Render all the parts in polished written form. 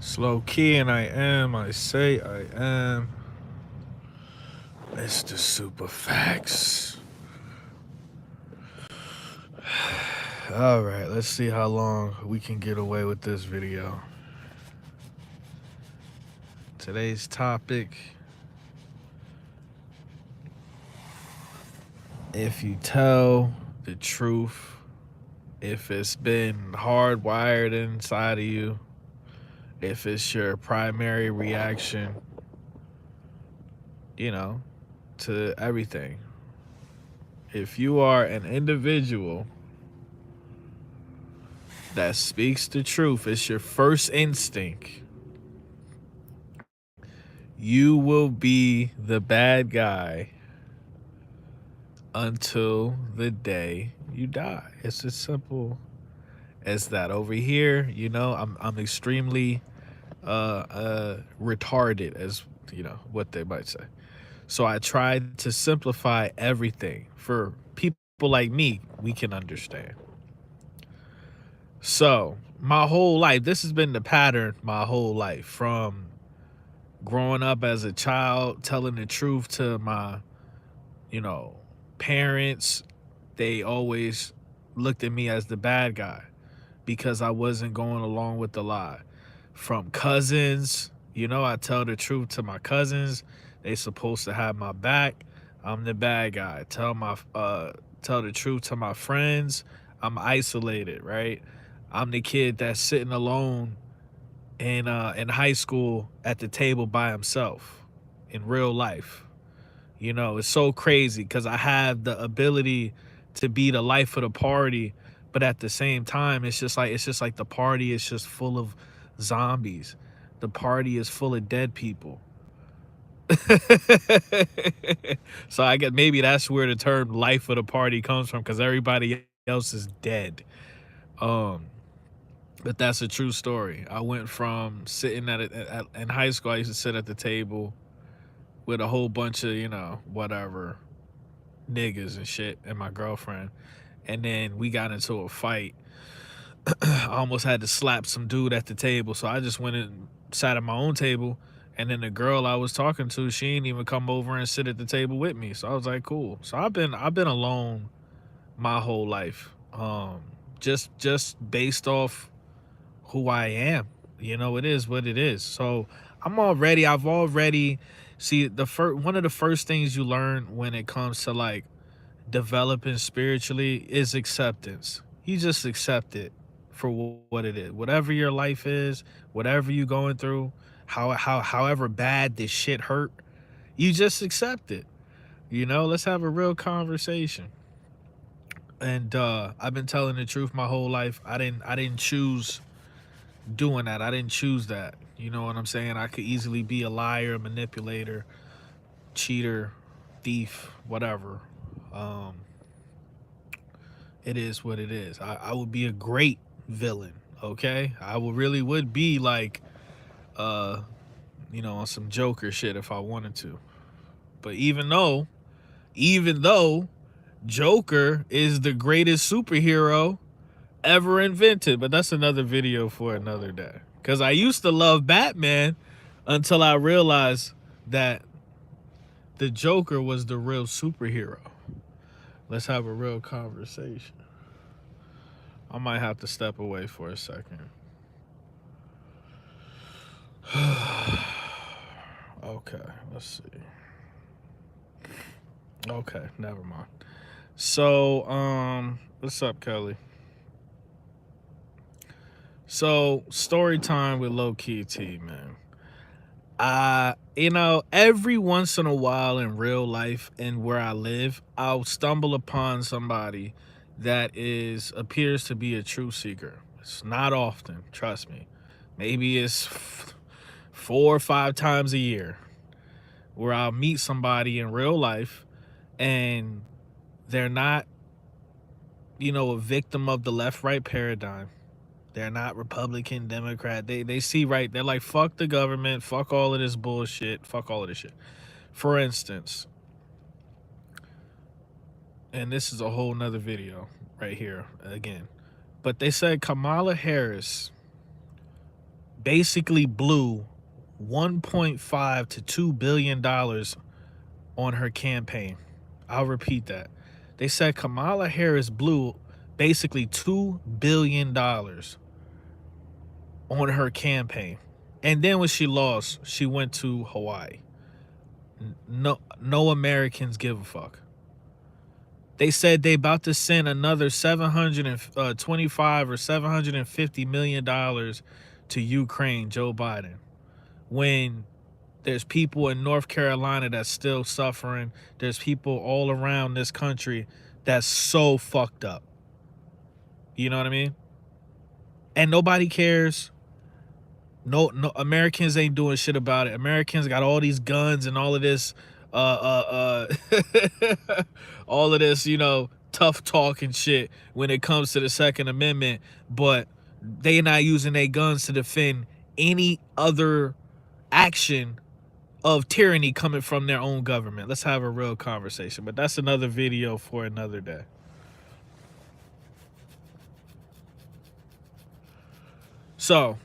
Slow key, and I say I am Mr. Super Facts. Alright, let's see how long we can get away with this video. Today's topic: if you tell the truth, if it's been hardwired inside of you, if it's your primary reaction, you know, to everything. If you are an individual that speaks the truth, it's your first instinct, you will be the bad guy until the day you die. It's as simple as that. Over here, I'm extremely retarded, as what they might say. So I tried to simplify everything for people like me. We can understand. So my whole life, this has been the pattern my whole life, from growing up as a child, telling the truth to my, you know, parents. They always looked at me as the bad guy because I wasn't going along with the lie. From cousins, I tell the truth to my cousins. They supposed to have my back. I'm the bad guy. Tell the truth to my friends. I'm isolated, right? I'm the kid that's sitting alone in high school at the table by himself in real life. It's so crazy because I have the ability to be the life of the party, but at the same time, it's just like the party is just full of zombies. The party is full of dead people. So I get maybe that's where the term "life of the party" comes from, because everybody else is dead. Um, but that's a true story. I went from sitting in high school. I used to sit at the table with a whole bunch of whatever niggas and shit and my girlfriend, and then we got into a fight. I almost had to slap some dude at the table, so I just went and sat at my own table. And then the girl I was talking to, she didn't even come over and sit at the table with me. So I was like, cool. So I've been alone my whole life, just based off who I am. It is what it is. So I've already see the first one of the first things you learn when it comes to like developing spiritually is acceptance. You just accept it for what it is. Whatever your life is, whatever you going through, however bad this shit hurt, you just accept it. Let's have a real conversation. And I've been telling the truth my whole life. I didn't choose doing that. I didn't choose that. You know what I'm saying? I could easily be a liar, manipulator, cheater, thief, whatever. Um, it is what it is. I would be a great villain. Okay, I would be like, uh, on some Joker shit if I wanted to. But even though Joker is the greatest superhero ever invented, but that's another video for another day. Because I used to love Batman until I realized that the Joker was the real superhero. Let's have a real conversation. I might have to step away for a second. Okay, let's see. Okay, never mind. So, what's up, Kelly? So, story time with Low Key T, man. Every once in a while in real life and where I live, I'll stumble upon somebody that is appears to be a truth seeker. It's not often, trust me. Maybe it's 4 or 5 times a year where I'll meet somebody in real life and they're not, a victim of the left right paradigm. They're not Republican, Democrat. They see right. They're like, fuck the government, fuck all of this bullshit, fuck all of this shit. For instance, and this is a whole nother video right here again, but they said Kamala Harris basically blew 1.5 to $2 billion on her campaign. I'll repeat that. They said Kamala Harris blew basically $2 billion on her campaign. And then when she lost, she went to Hawaii. No Americans give a fuck. They said they about to send another 725 or $750 million to Ukraine, Joe Biden, when there's people in North Carolina that's still suffering. There's people all around this country that's so fucked up. You know what I mean? And nobody cares. No, Americans ain't doing shit about it. Americans got all these guns and all of this, all of this, tough talk and shit when it comes to the Second Amendment, but they not using their guns to defend any other action of tyranny coming from their own government. Let's have a real conversation, but that's another video for another day. So,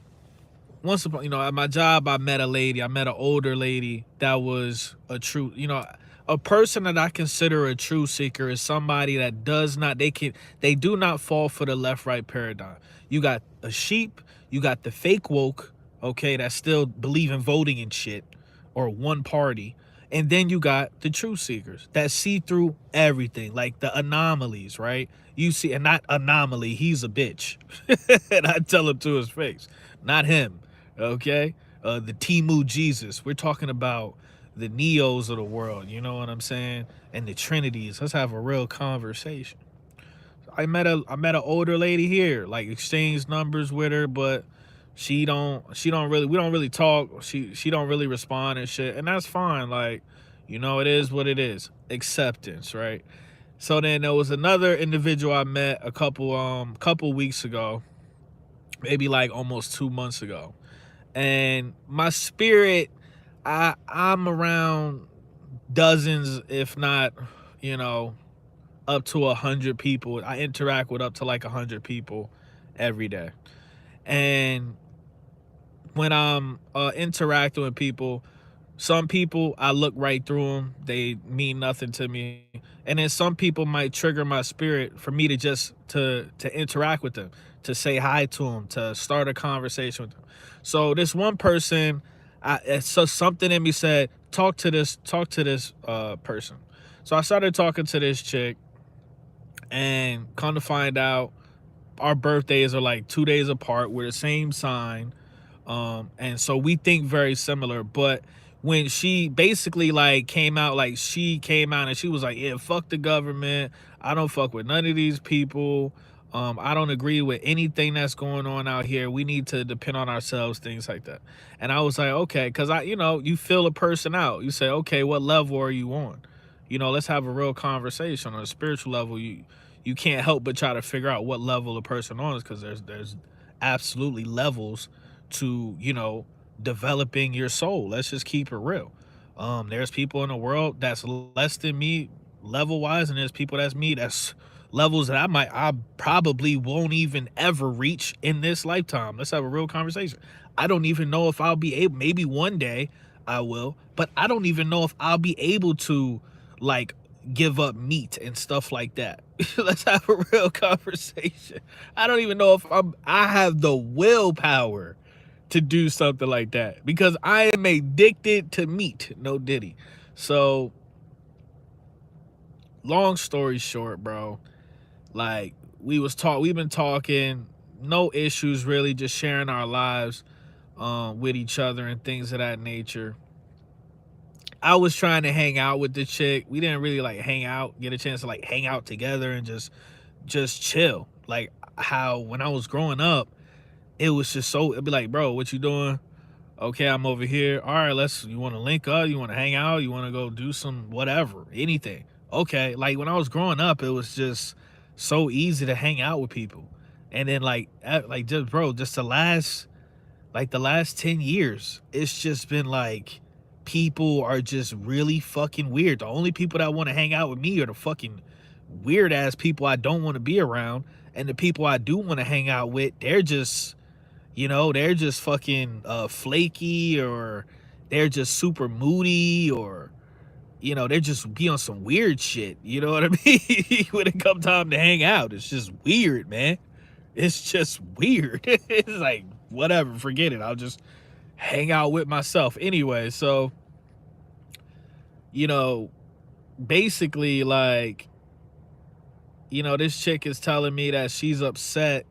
once upon, at my job, I met an older lady that was a true, a person that I consider a true seeker is somebody that they do not fall for the left-right paradigm. You got a sheep, you got the fake woke, okay, that still believe in voting and shit, or one party. And then you got the true seekers that see through everything, like the anomalies, right? You see, and not anomaly, he's a bitch. And I tell him to his face, not him, okay? The Timu Jesus. We're talking about the Neos of the world, you know what I'm saying? And the Trinities. Let's have a real conversation. I met an older lady here, like exchanged numbers with her, but we don't really talk. She don't really respond and shit. And that's fine. Like, it is what it is. Acceptance, right? So then there was another individual I met a couple weeks ago, maybe like almost 2 months ago. And my spirit, I'm around dozens, if not, up to 100 people. I interact with up to like 100 people every day. And when I'm interacting with people, some people, I look right through them. They mean nothing to me. And then some people might trigger my spirit for me to just to interact with them, to say hi to them, to start a conversation with them. So this one person, so something in me said, talk to this person. So I started talking to this chick, and come to find out, our birthdays are like 2 days apart. We're the same sign. And so we think very similar. But when she basically came out and she was like, yeah, fuck the government. I don't fuck with none of these people. I don't agree with anything that's going on out here. We need to depend on ourselves, things like that. And I was like, okay, because you feel a person out. You say, okay, what level are you on? Let's have a real conversation. On a spiritual level, you can't help but try to figure out what level a person on is, because there's absolutely levels to, developing your soul. Let's just keep it real. There's people in the world that's less than me level wise, and there's people that's me that's levels that I probably won't even ever reach in this lifetime. Let's have a real conversation. I don't even know if I'll be able, maybe one day I will, but I don't even know if I'll be able to give up meat and stuff like that. Let's have a real conversation. I don't even know if I have the willpower to do something like that, because I am addicted to meat. No diddy. So long story short, bro, we've been talking, no issues really, just sharing our lives with each other and things of that nature. I was trying to hang out with the chick. We didn't really hang out, get a chance to hang out together and just chill. Like how when I was growing up, it was just so, it'd be like, bro, what you doing? Okay, I'm over here. All right, you want to link up? You want to hang out? You want to go do some whatever, anything? Okay, when I was growing up, it was just so easy to hang out with people. And then just the last 10 years, it's just been people are just really fucking weird. The only people that want to hang out with me are the fucking weird ass people I don't want to be around. And the people I do want to hang out with, they're just, You know, they're just fucking flaky, or they're just super moody, or they're just be on some weird shit. You know what I mean? When it come time to hang out, it's just weird, man. It's just weird. It's like, whatever, forget it. I'll just hang out with myself anyway. So, you know, basically, like, this chick is telling me that she's upset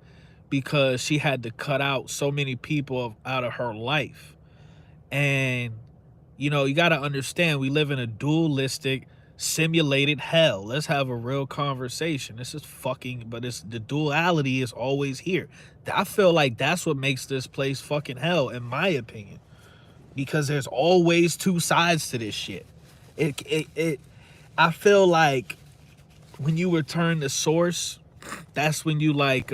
because she had to cut out so many people out of her life. And, you got to understand, we live in a dualistic, simulated hell. Let's have a real conversation. This is fucking, but the duality is always here. I feel like that's what makes this place fucking hell, in my opinion, because there's always two sides to this shit. I feel like when you return to source, that's when you like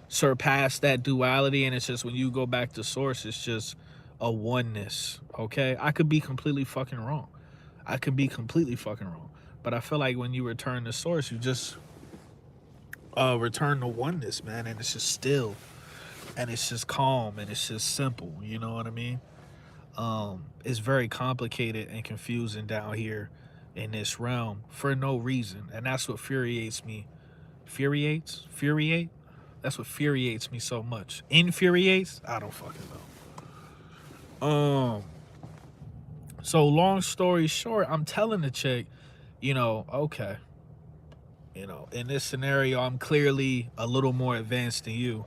surpass that duality, and it's just when you go back to source, it's just a oneness. Okay, I could be completely fucking wrong. But I feel like when you return to source, you just return to oneness, man, and it's just still, and it's just calm, and it's just simple. You know what I mean? It's very complicated and confusing down here in this realm for no reason, and that's what infuriates me. Infuriate? That's what infuriates me so much. Infuriates? I don't fucking know. So long story short, I'm telling the chick, okay, in this scenario, I'm clearly a little more advanced than you.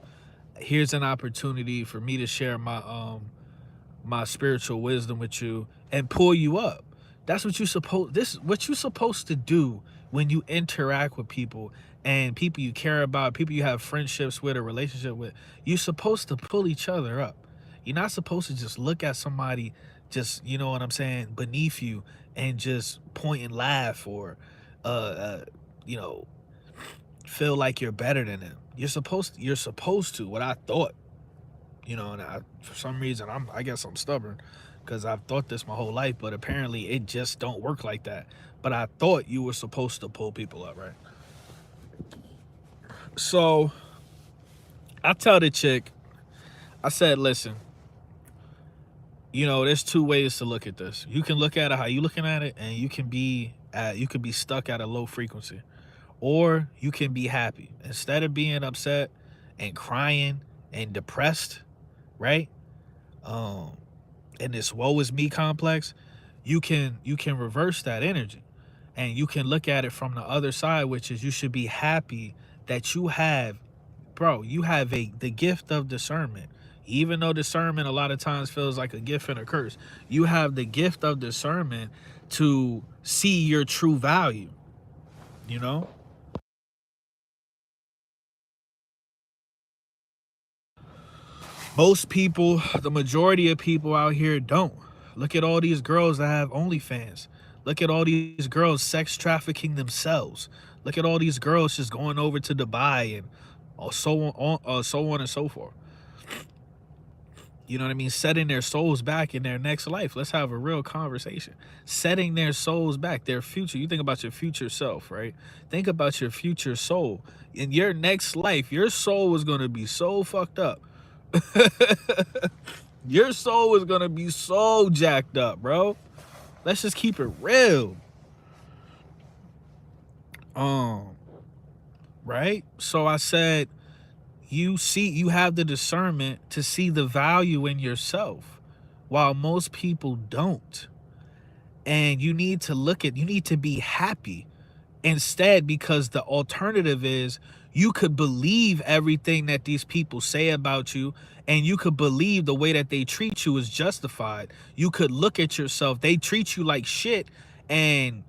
Here's an opportunity for me to share my spiritual wisdom with you and pull you up. That's what what you're supposed to do when you interact with people, and people you care about, people you have friendships with or relationship with. You're supposed to pull each other up. You're not supposed to just look at somebody just, you know what I'm saying, beneath you, and just point and laugh, or feel like you're better than them. You're supposed to, what I thought. And for some reason, I guess I'm stubborn, because I've thought this my whole life, but apparently it just don't work like that. But I thought you were supposed to pull people up, right? So I tell the chick, I said, listen, there's two ways to look at this. You can look at it how you looking at it, and you can be stuck at a low frequency, or you can be happy. Instead of being upset and crying and depressed, right? In this woe is me complex, you can reverse that energy, and you can look at it from the other side, which is you should be happy that you have the gift of discernment. Even though discernment a lot of times feels like a gift and a curse, you have the gift of discernment to see your true value. Most people, the majority of people out here don't. Look at all these girls that have OnlyFans. Look at all these girls sex trafficking themselves. Look at all these girls just going over to Dubai and so on and so forth. You know what I mean? Setting their souls back in their next life. Let's have a real conversation. Setting their souls back, their future. You think about your future self, right? Think about your future soul. In your next life, your soul is going to be so fucked up. Your soul is going to be so jacked up, bro. Let's just keep it real. Right? So I said, you have the discernment to see the value in yourself, while most people don't. And you need to be happy instead, because the alternative is you could believe everything that these people say about you, and you could believe the way that they treat you is justified. You could look at yourself, they treat you like shit, and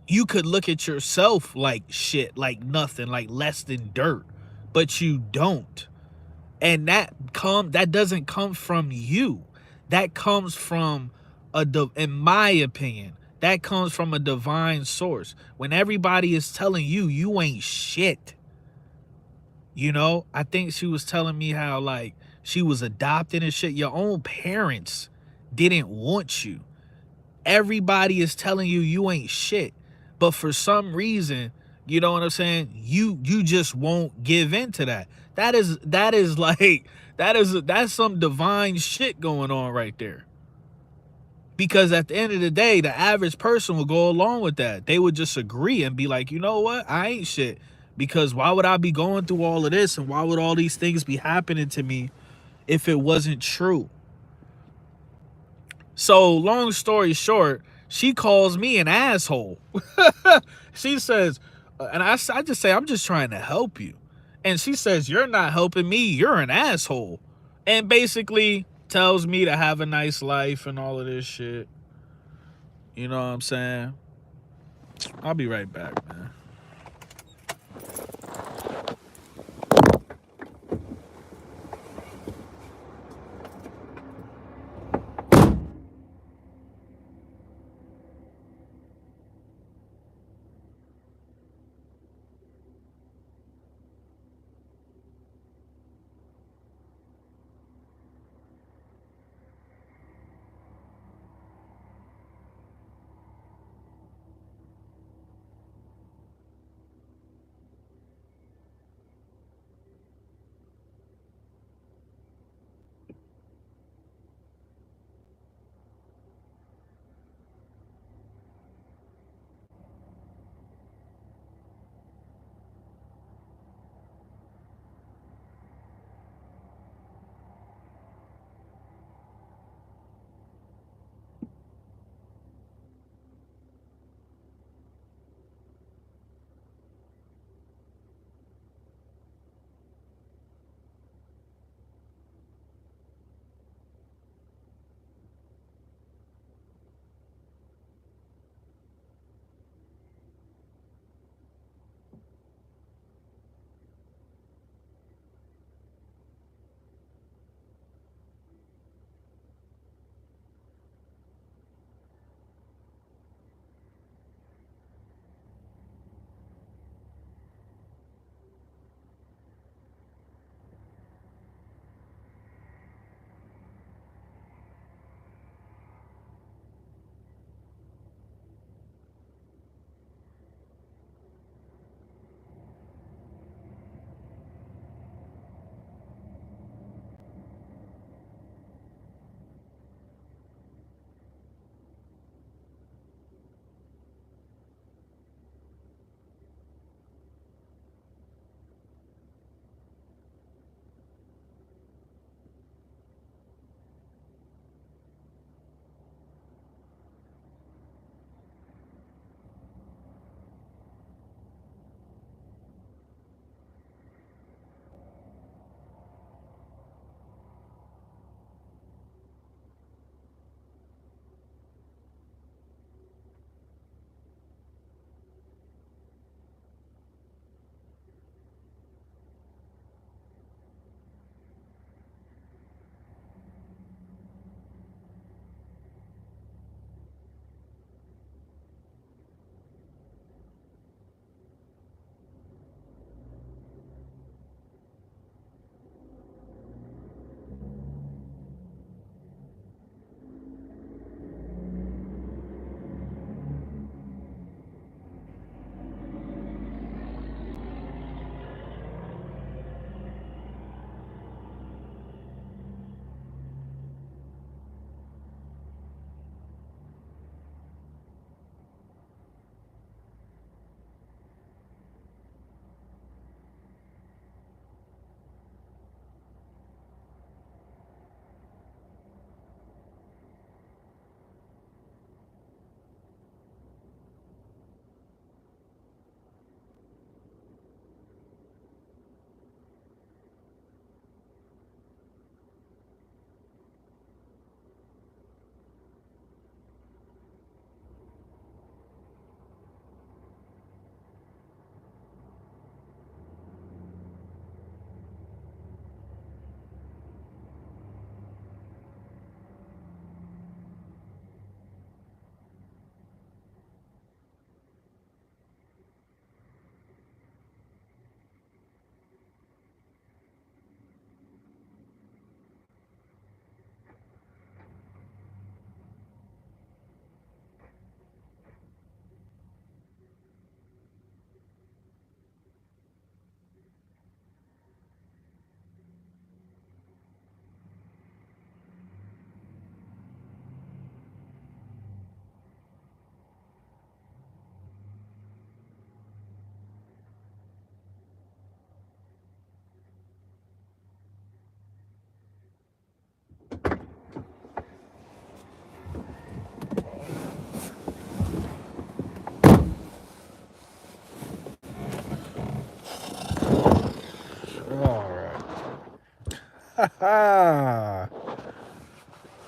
you could look at yourself like shit, like nothing, like less than dirt, but you don't. And that doesn't come from you. That comes from in my opinion, that comes from a divine source. When everybody is telling you you ain't shit. I think she was telling me how like she was adopted and shit. Your own parents didn't want you. Everybody is telling you you ain't shit. But for some reason, you know what I'm saying? You just won't give in to that. That is like that's some divine shit going on right there. Because at the end of the day, the average person will go along with that. They would just agree and be like, you know what? I ain't shit. Because why would I be going through all of this and why would all these things be happening to me if it wasn't true? So, long story short, she calls me an asshole. She says, and I just say, I'm just trying to help you. And she says, you're not helping me. You're an asshole. And basically tells me to have a nice life and all of this shit. You know what I'm saying? I'll be right back, man.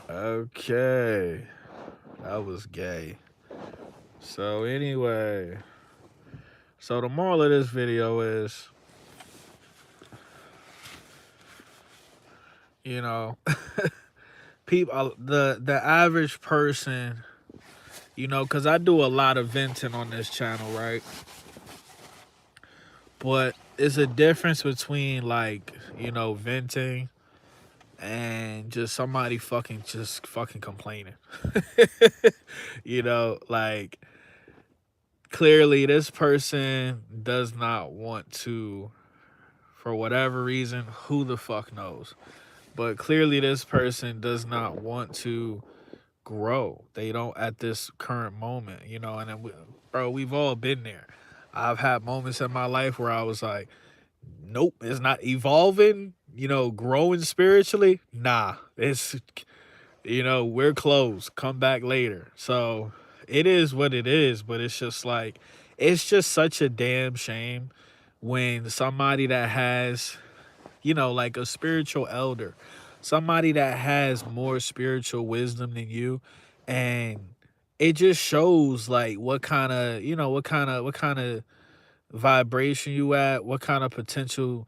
Okay. That was gay. So anyway, so the moral of this video is, you know, people, the average person, you know, because I do a lot of venting on this channel, right? But it's a difference between, like, you know, venting and just somebody just fucking complaining. You know, like, clearly this person does not want to, for whatever reason, who the fuck knows. But clearly this person does not want to grow. They don't at this current moment, you know, and then bro, we've all been there. I've had moments in my life where I was like, nope, it's not evolving, you know, growing spiritually. Nah, it's, you know, we're closed. Come back later. So it is what it is, but it's just like, it's just such a damn shame when somebody that has, you know, like a spiritual elder, somebody that has more spiritual wisdom than you, and it just shows like what kind of, you know, what kind of vibration you at, what kind of potential,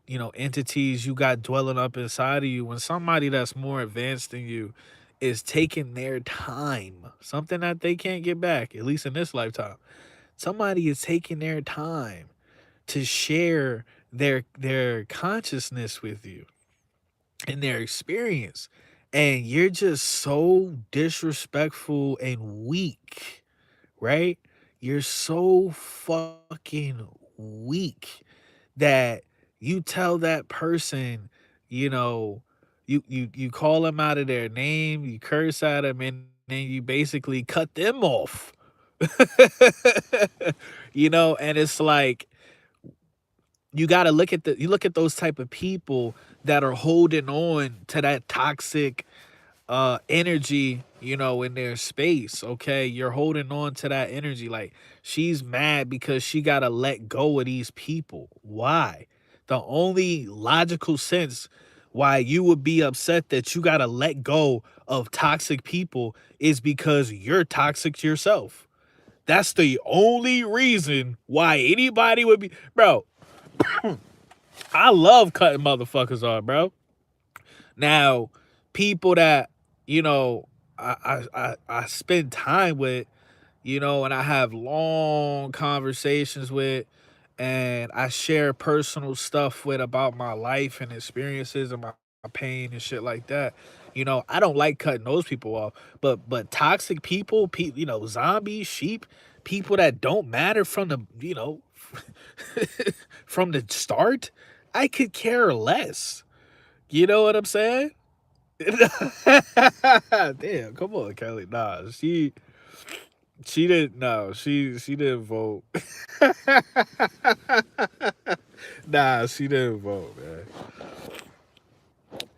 you know, entities you got dwelling up inside of you when somebody that's more advanced than you is taking their time, something that they can't get back, at least in this lifetime. Somebody is taking their time to share their consciousness with you and their experience. And you're just so disrespectful and weak, right? You're so fucking weak that you tell that person, you know, you call them out of their name, you curse at them, and then you basically cut them off. You know, and it's like, you got to look at those type of people that are holding on to that toxic energy, you know, in their space. Okay, you're holding on to that energy. Like, she's mad because she got to let go of these people. Why? The only logical sense why you would be upset that you got to let go of toxic people is because you're toxic yourself. That's the only reason why anybody would be, bro. I love cutting motherfuckers off, bro. Now, people that, you know, I spend time with, you know, and I have long conversations with, and I share personal stuff with about my life and experiences and my pain and shit like that. You know, I don't like cutting those people off, but toxic people, you know, zombies, sheep, people that don't matter from the, you know, from the start, I could care less. You know what I'm saying? Damn, come on, Kelly. Nah, she didn't, no, she didn't vote. Nah, she didn't vote, man.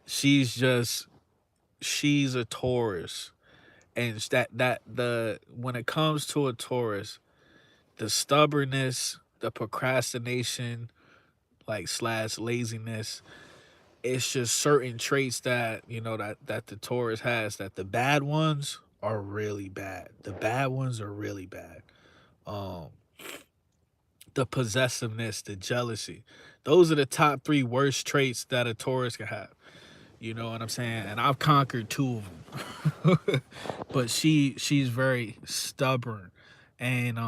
She's just, she's a Taurus. And that the when it comes to a Taurus, the stubbornness, the procrastination, like slash laziness, it's just certain traits that, you know, that the Taurus has, that the bad ones are really bad. The bad ones are really bad. Um, the possessiveness, the jealousy. Those are the top three worst traits that a Taurus can have. You know what I'm saying? And I've conquered two of them. But she's very stubborn. And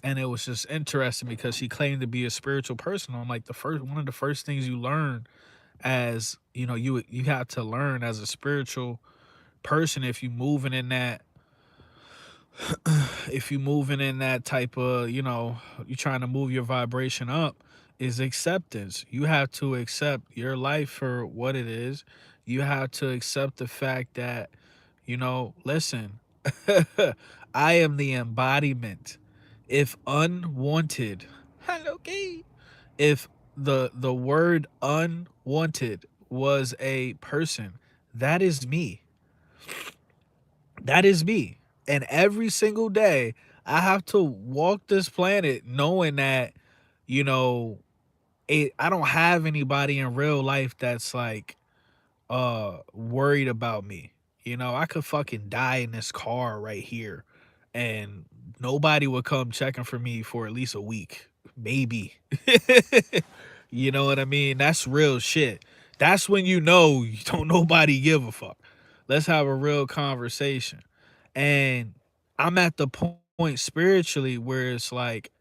it was just interesting because she claimed to be a spiritual person. On like the first, one of the first things you learn, as you know, you have to learn as a spiritual person, if you moving in that, if you moving in that type of, you know, you trying to move your vibration up, is acceptance. You have to accept your life for what it is. You have to accept the fact that, you know, listen, I am the embodiment. If unwanted, hello, Kate. If the word unwanted was a person, that is me. That is me. And every single day, I have to walk this planet knowing that, you know, I don't have anybody in real life that's like, worried about me. You know, I could fucking die in this car right here and nobody would come checking for me for at least a week, maybe. You know what I mean? That's real shit. That's when you know you don't nobody give a fuck. Let's have a real conversation. And I'm at the point spiritually where it's like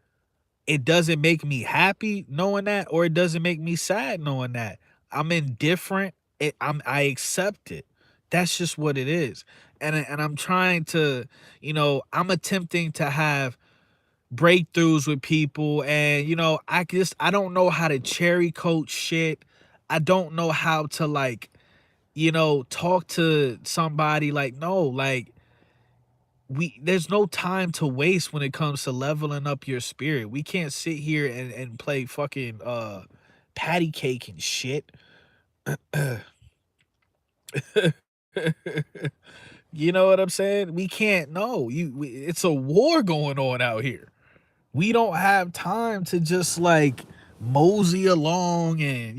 it doesn't make me happy knowing that, or it doesn't make me sad knowing that. I'm indifferent. I accept it. That's just what it is. And I'm trying to, I'm attempting to have breakthroughs with people, and I don't know how to cherry coat shit. I don't know how to like, talk to somebody like, no, like there's no time to waste when it comes to leveling up your spirit. We can't sit here and play fucking patty cake and shit. You know what I'm saying? We can't. No, it's a war going on out here. We don't have time to just like mosey along, and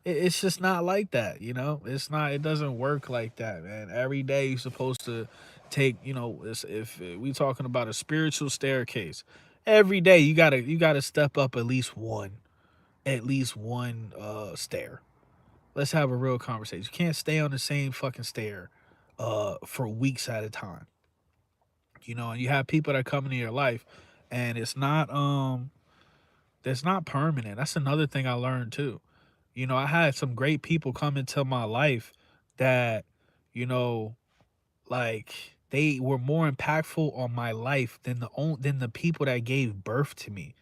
it's just not like that. It's not. It doesn't work like that, man. Every day you're supposed to take. If we talking about a spiritual staircase, every day you gotta step up at least one stair. Let's have a real conversation. You can't stay on the same fucking stair for weeks at a time. And you have people that come into your life, and it's not permanent. That's another thing I learned too. I had some great people come into my life that, you know, like they were more impactful on my life than the people that gave birth to me.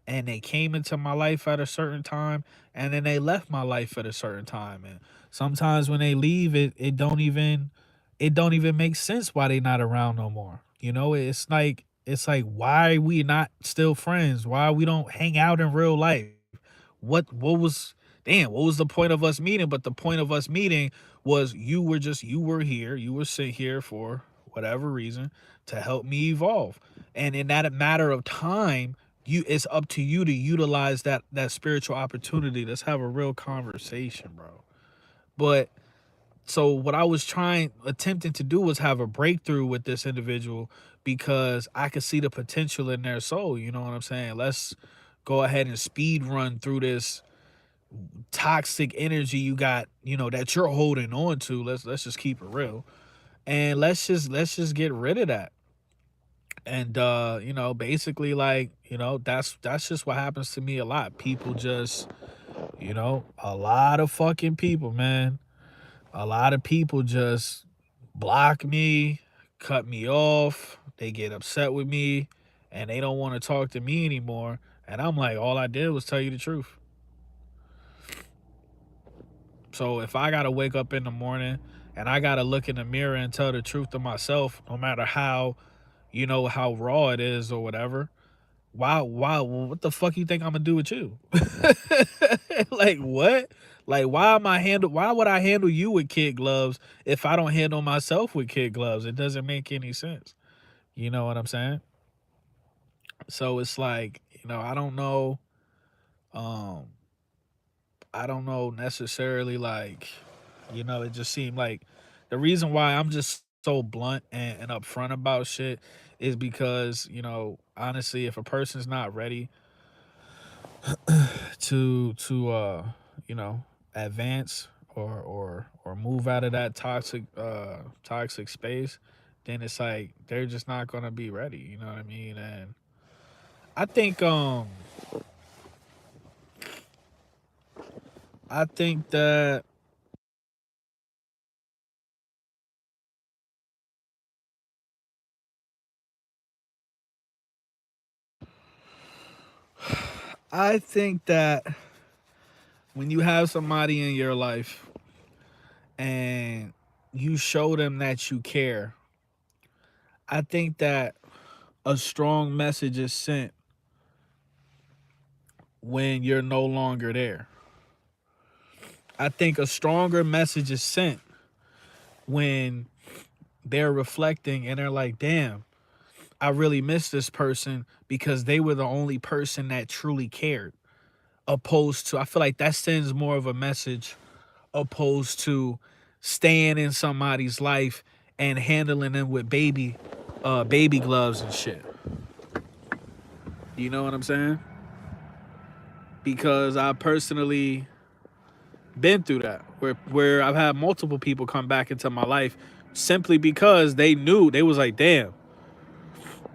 And they came into my life at a certain time, and then they left my life at a certain time. And sometimes when they leave, it don't even make sense why they not around no more. It's like why we not still friends? Why we don't hang out in real life? What was the point of us meeting? But the point of us meeting was you were here, you were sitting here for whatever reason to help me evolve. And in that matter of time, it's up to you to utilize that spiritual opportunity. Let's have a real conversation, bro. But so what I was attempting to do was have a breakthrough with this individual because I could see the potential in their soul. You know what I'm saying? Let's go ahead and speed run through this toxic energy you got, that you're holding on to. Let's just keep it real. And let's just get rid of that. And basically, like, that's just what happens to me a lot. People just, a lot of fucking people, man. A lot of people just block me, cut me off. They get upset with me, and they don't want to talk to me anymore. And I'm like, all I did was tell you the truth. So if I gotta wake up in the morning and I gotta look in the mirror and tell the truth to myself, no matter how raw it is or whatever, why, what the fuck you think I'm gonna do with you? Like what? Like why would I handle you with kid gloves if I don't handle myself with kid gloves? It doesn't make any sense. You know what I'm saying? So it's like, um I don't know necessarily, like, it just seemed like the reason why I'm just so blunt and upfront about shit is because, honestly, if a person's not ready to advance or move out of that toxic space, then it's like they're just not gonna be ready, you know what I mean? And I think I think that I think that when you have somebody in your life and you show them that you care, I think that a strong message is sent when you're no longer there. I think a stronger message is sent when they're reflecting and they're like, damn, I really miss this person because they were the only person that truly cared. Opposed to, I feel like that sends more of a message opposed to staying in somebody's life and handling them with baby gloves and shit. You know what I'm saying? Because I personally been through that where I've had multiple people come back into my life simply because they knew, they was like, damn,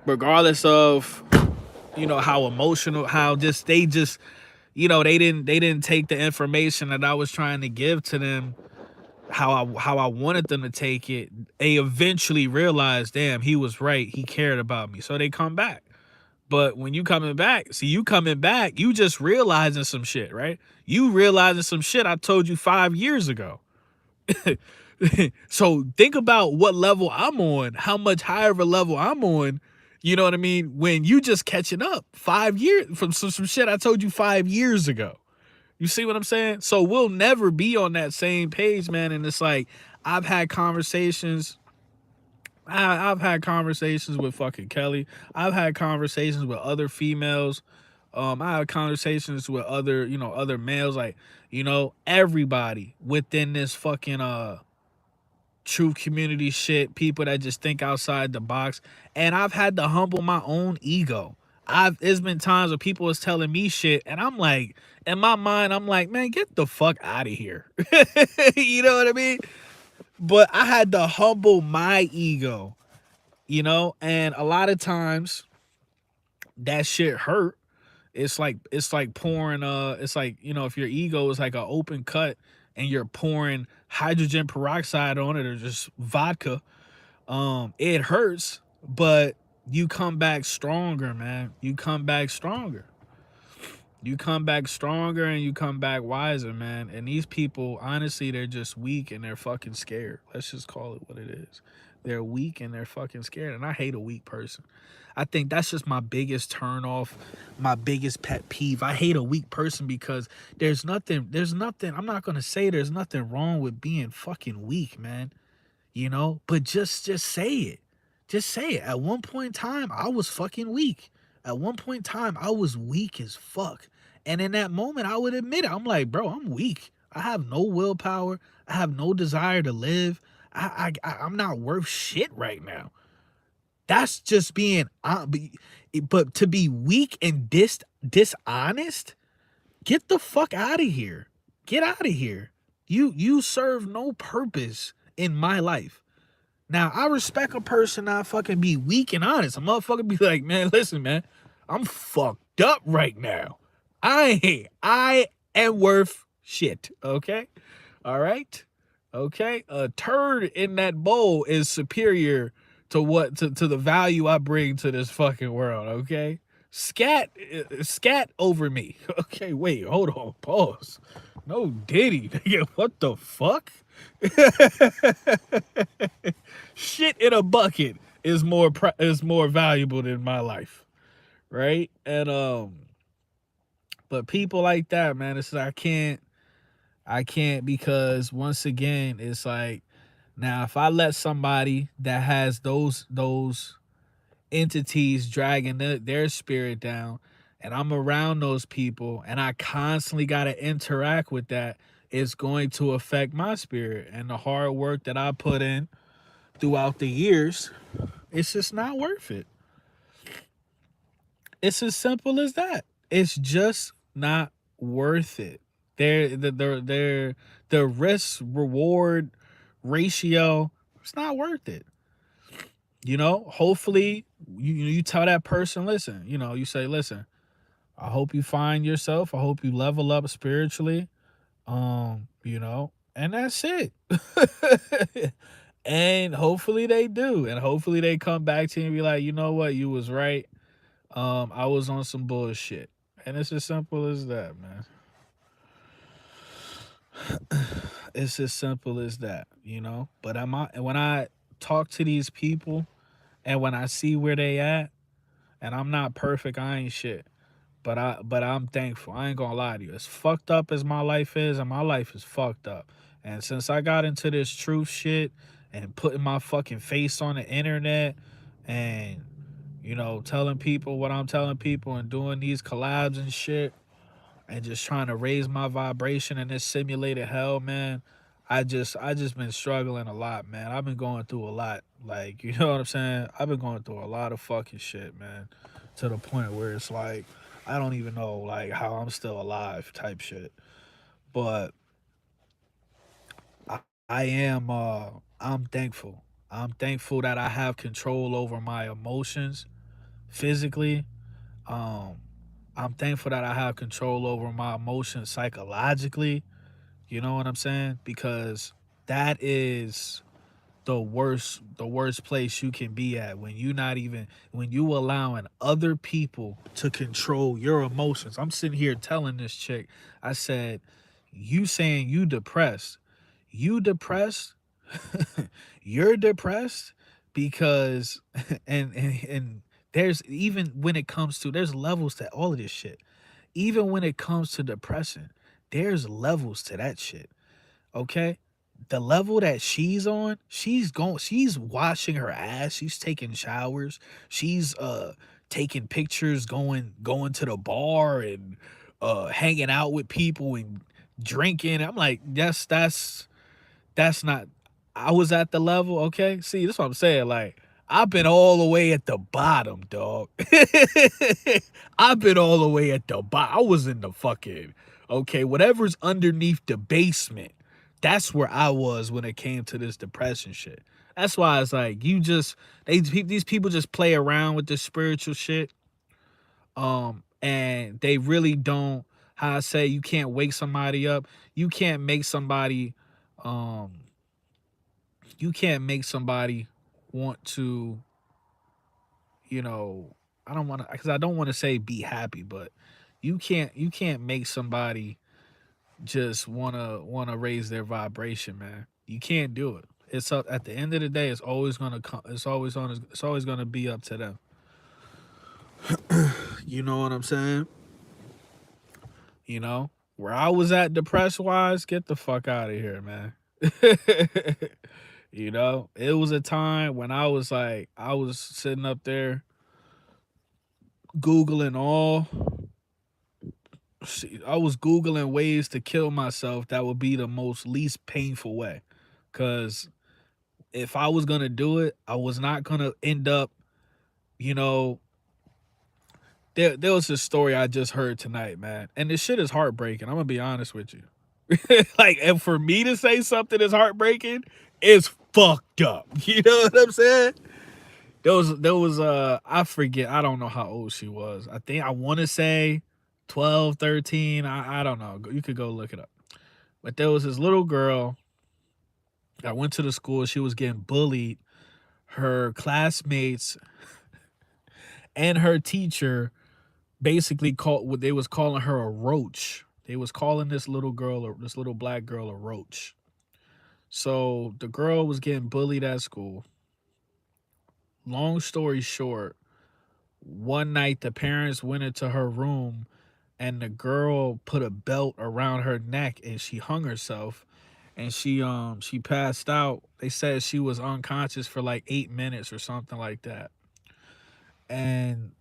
regardless of, you know, how emotional, how just they just, you know, they didn't take the information that I was trying to give to them how I wanted them to take it. They eventually realized, damn, he was right. He cared about me. So they come back. But when you coming back, see, you coming back, you just realizing some shit, right? You realizing some shit I told you 5 years ago. So think about what level I'm on, how much higher of a level I'm on. You know what I mean? When you just catching up 5 years from some shit I told you 5 years ago. You see what I'm saying? So we'll never be on that same page, man. And it's like, I've had conversations. I've had conversations with fucking Kelly. I've had conversations with other females. I had conversations with other, you know, other males. Like, you know, everybody within this fucking truth community shit, people that just think outside the box. And I've had to humble my own ego. There's been times where people was telling me shit, and I'm like, in my mind, I'm like, man, get the fuck out of here. You know what I mean? But I had to humble my ego, you know, and a lot of times that shit hurt. It's like pouring it's like, you know, if your ego is like an open cut and you're pouring hydrogen peroxide on it or just vodka, it hurts, but you come back stronger, man. You come back stronger. You come back stronger and you come back wiser, man. And these people, honestly, they're just weak and they're fucking scared. Let's just call it what it is. They're weak and they're fucking scared. And I hate a weak person. I think that's just my biggest turn off, my biggest pet peeve. I hate a weak person because there's nothing, I'm not going to say there's nothing wrong with being fucking weak, man. You know, but just say it. Just say it. At one point in time, I was fucking weak. At one point in time, I was weak as fuck. And in that moment, I would admit it. I'm like, bro, I'm weak. I have no willpower. I have no desire to live. I'm not worth shit right now. That's just being, but to be weak and dishonest, get the fuck out of here. Get out of here. You serve no purpose in my life. Now, I respect a person that fucking be weak and honest. A motherfucker be like, man, listen, man, I'm fucked up right now. I am worth shit, okay? All right? Okay? A turd in that bowl is superior to to the value I bring to this fucking world, okay? Scat over me. Okay, wait, hold on, pause. No Diddy, nigga, what the fuck? Shit in a bucket is more valuable than my life, right? And but people like that, man, it's like I can't because once again, it's like, now if I let somebody that has those entities dragging their spirit down, and I'm around those people and I constantly got to interact with that, it's going to affect my spirit and the hard work that I put in throughout the years. It's just not worth it. It's as simple as that. It's just not worth it. The risk reward ratio, it's not worth it. You know, hopefully you tell that person, listen, you know, you say, listen, I hope you find yourself. I hope you level up spiritually. You know, and that's it. And hopefully they do. And hopefully they come back to you and be like, you know what, you was right. I was on some bullshit. And it's as simple as that, man. It's as simple as that, you know. But when I talk to these people and when I see where they at, and I'm not perfect, I ain't shit. But I'm thankful. I ain't gonna lie to you. As fucked up as my life is, and my life is fucked up. And since I got into this truth shit and putting my fucking face on the internet and, you know, telling people what I'm telling people and doing these collabs and shit, and just trying to raise my vibration in this simulated hell, man. I just been struggling a lot, man. I've been going through a lot. Like, you know what I'm saying? I've been going through a lot of fucking shit, man. To the point where it's like I don't even know like how I'm still alive type shit. But I am I'm thankful. I'm thankful that I have control over my emotions physically. Um I'm thankful that I have control over my emotions psychologically. You know what I'm saying? Because that is the worst place you can be at when you not even when you allowing other people to control your emotions. I'm sitting here telling this chick, I said, you saying you depressed, you're depressed because and there's even when it comes to there's levels to all of this shit. Even when it comes to depression, there's levels to that shit. Okay? The level that she's on, she's washing her ass, she's taking showers, she's taking pictures, going to the bar and hanging out with people and drinking. I'm like, yes, that's not I was at the level, okay? See, that's what I'm saying. Like, I've been all the way at the bottom, dog. I've been all the way at the bottom. I was in the fucking okay, whatever's underneath the basement. That's where I was when it came to this depression shit. That's why it's like these people just play around with this spiritual shit. And they really don't how I say you can't wake somebody up. You can't make somebody um you can't make somebody want to, you know, I don't want to because I don't want to say be happy, but you can't make somebody just wanna raise their vibration, man. You can't do it. It's up at the end of the day. It's always gonna come. It's always gonna be up to them. You know what I'm saying? You know where I was at depressed wise. Get the fuck out of here, man. You know, it was a time when I was sitting up there Googling all, I was Googling ways to kill myself that would be the most least painful way. Cause if I was gonna do it, I was not gonna end up, you know, there was this story I just heard tonight, man. And this shit is heartbreaking. I'm gonna be honest with you. Like, and for me to say something is heartbreaking, it's fucked up. You know what I'm saying? There was I forget, I don't know how old she was. I think I wanna say 12, 13. I don't know. You could go look it up. But there was this little girl that went to the school. She was getting bullied. Her classmates and her teacher basically called what they was calling her a roach. They was calling this little girl or this little black girl a roach. So the girl was getting bullied at school. Long story short, one night the parents went into her room and the girl put a belt around her neck and she hung herself and she passed out. They said she was unconscious for like 8 minutes or something like that. And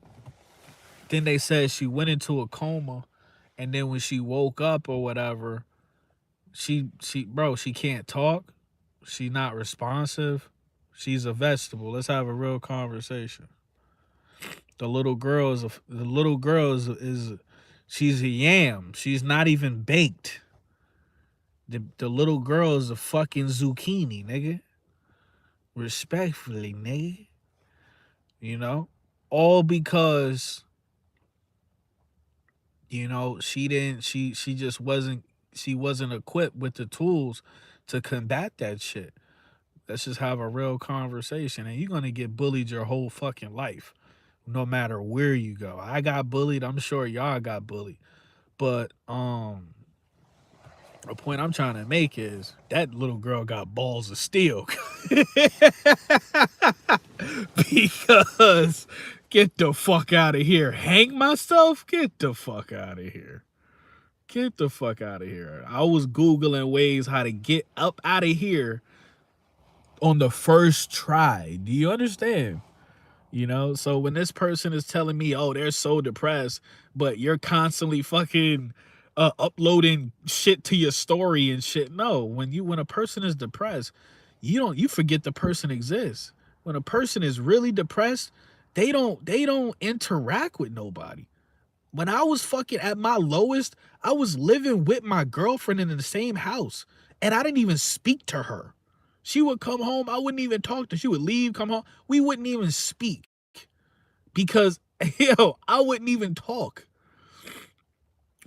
then they said she went into a coma and then when she woke up or whatever, she can't talk. She's not responsive. She's a vegetable. Let's have a real conversation. The little girl is she's a yam. She's not even baked. The little girl is a fucking zucchini, nigga. Respectfully, nigga. You know? All because, she just wasn't equipped with the tools to combat that shit. Let's just have a real conversation. And you're gonna get bullied your whole fucking life. No matter where you go. I got bullied. I'm sure y'all got bullied. But a point I'm trying to make is that little girl got balls of steel. Because get the fuck out of here. Hang myself? Get the fuck out of here. Get the fuck out of here. I was Googling ways how to get up out of here on the first try. Do you understand? So when this person is telling me, oh, they're so depressed, but you're constantly fucking uploading shit to your story and shit. No, when a person is depressed, you forget the person exists. When a person is really depressed, they don't interact with nobody. When I was fucking at my lowest, I was living with my girlfriend in the same house, and I didn't even speak to her. She would come home, I wouldn't even talk to her. She would leave, come home. We wouldn't even speak because, yo, I wouldn't even talk.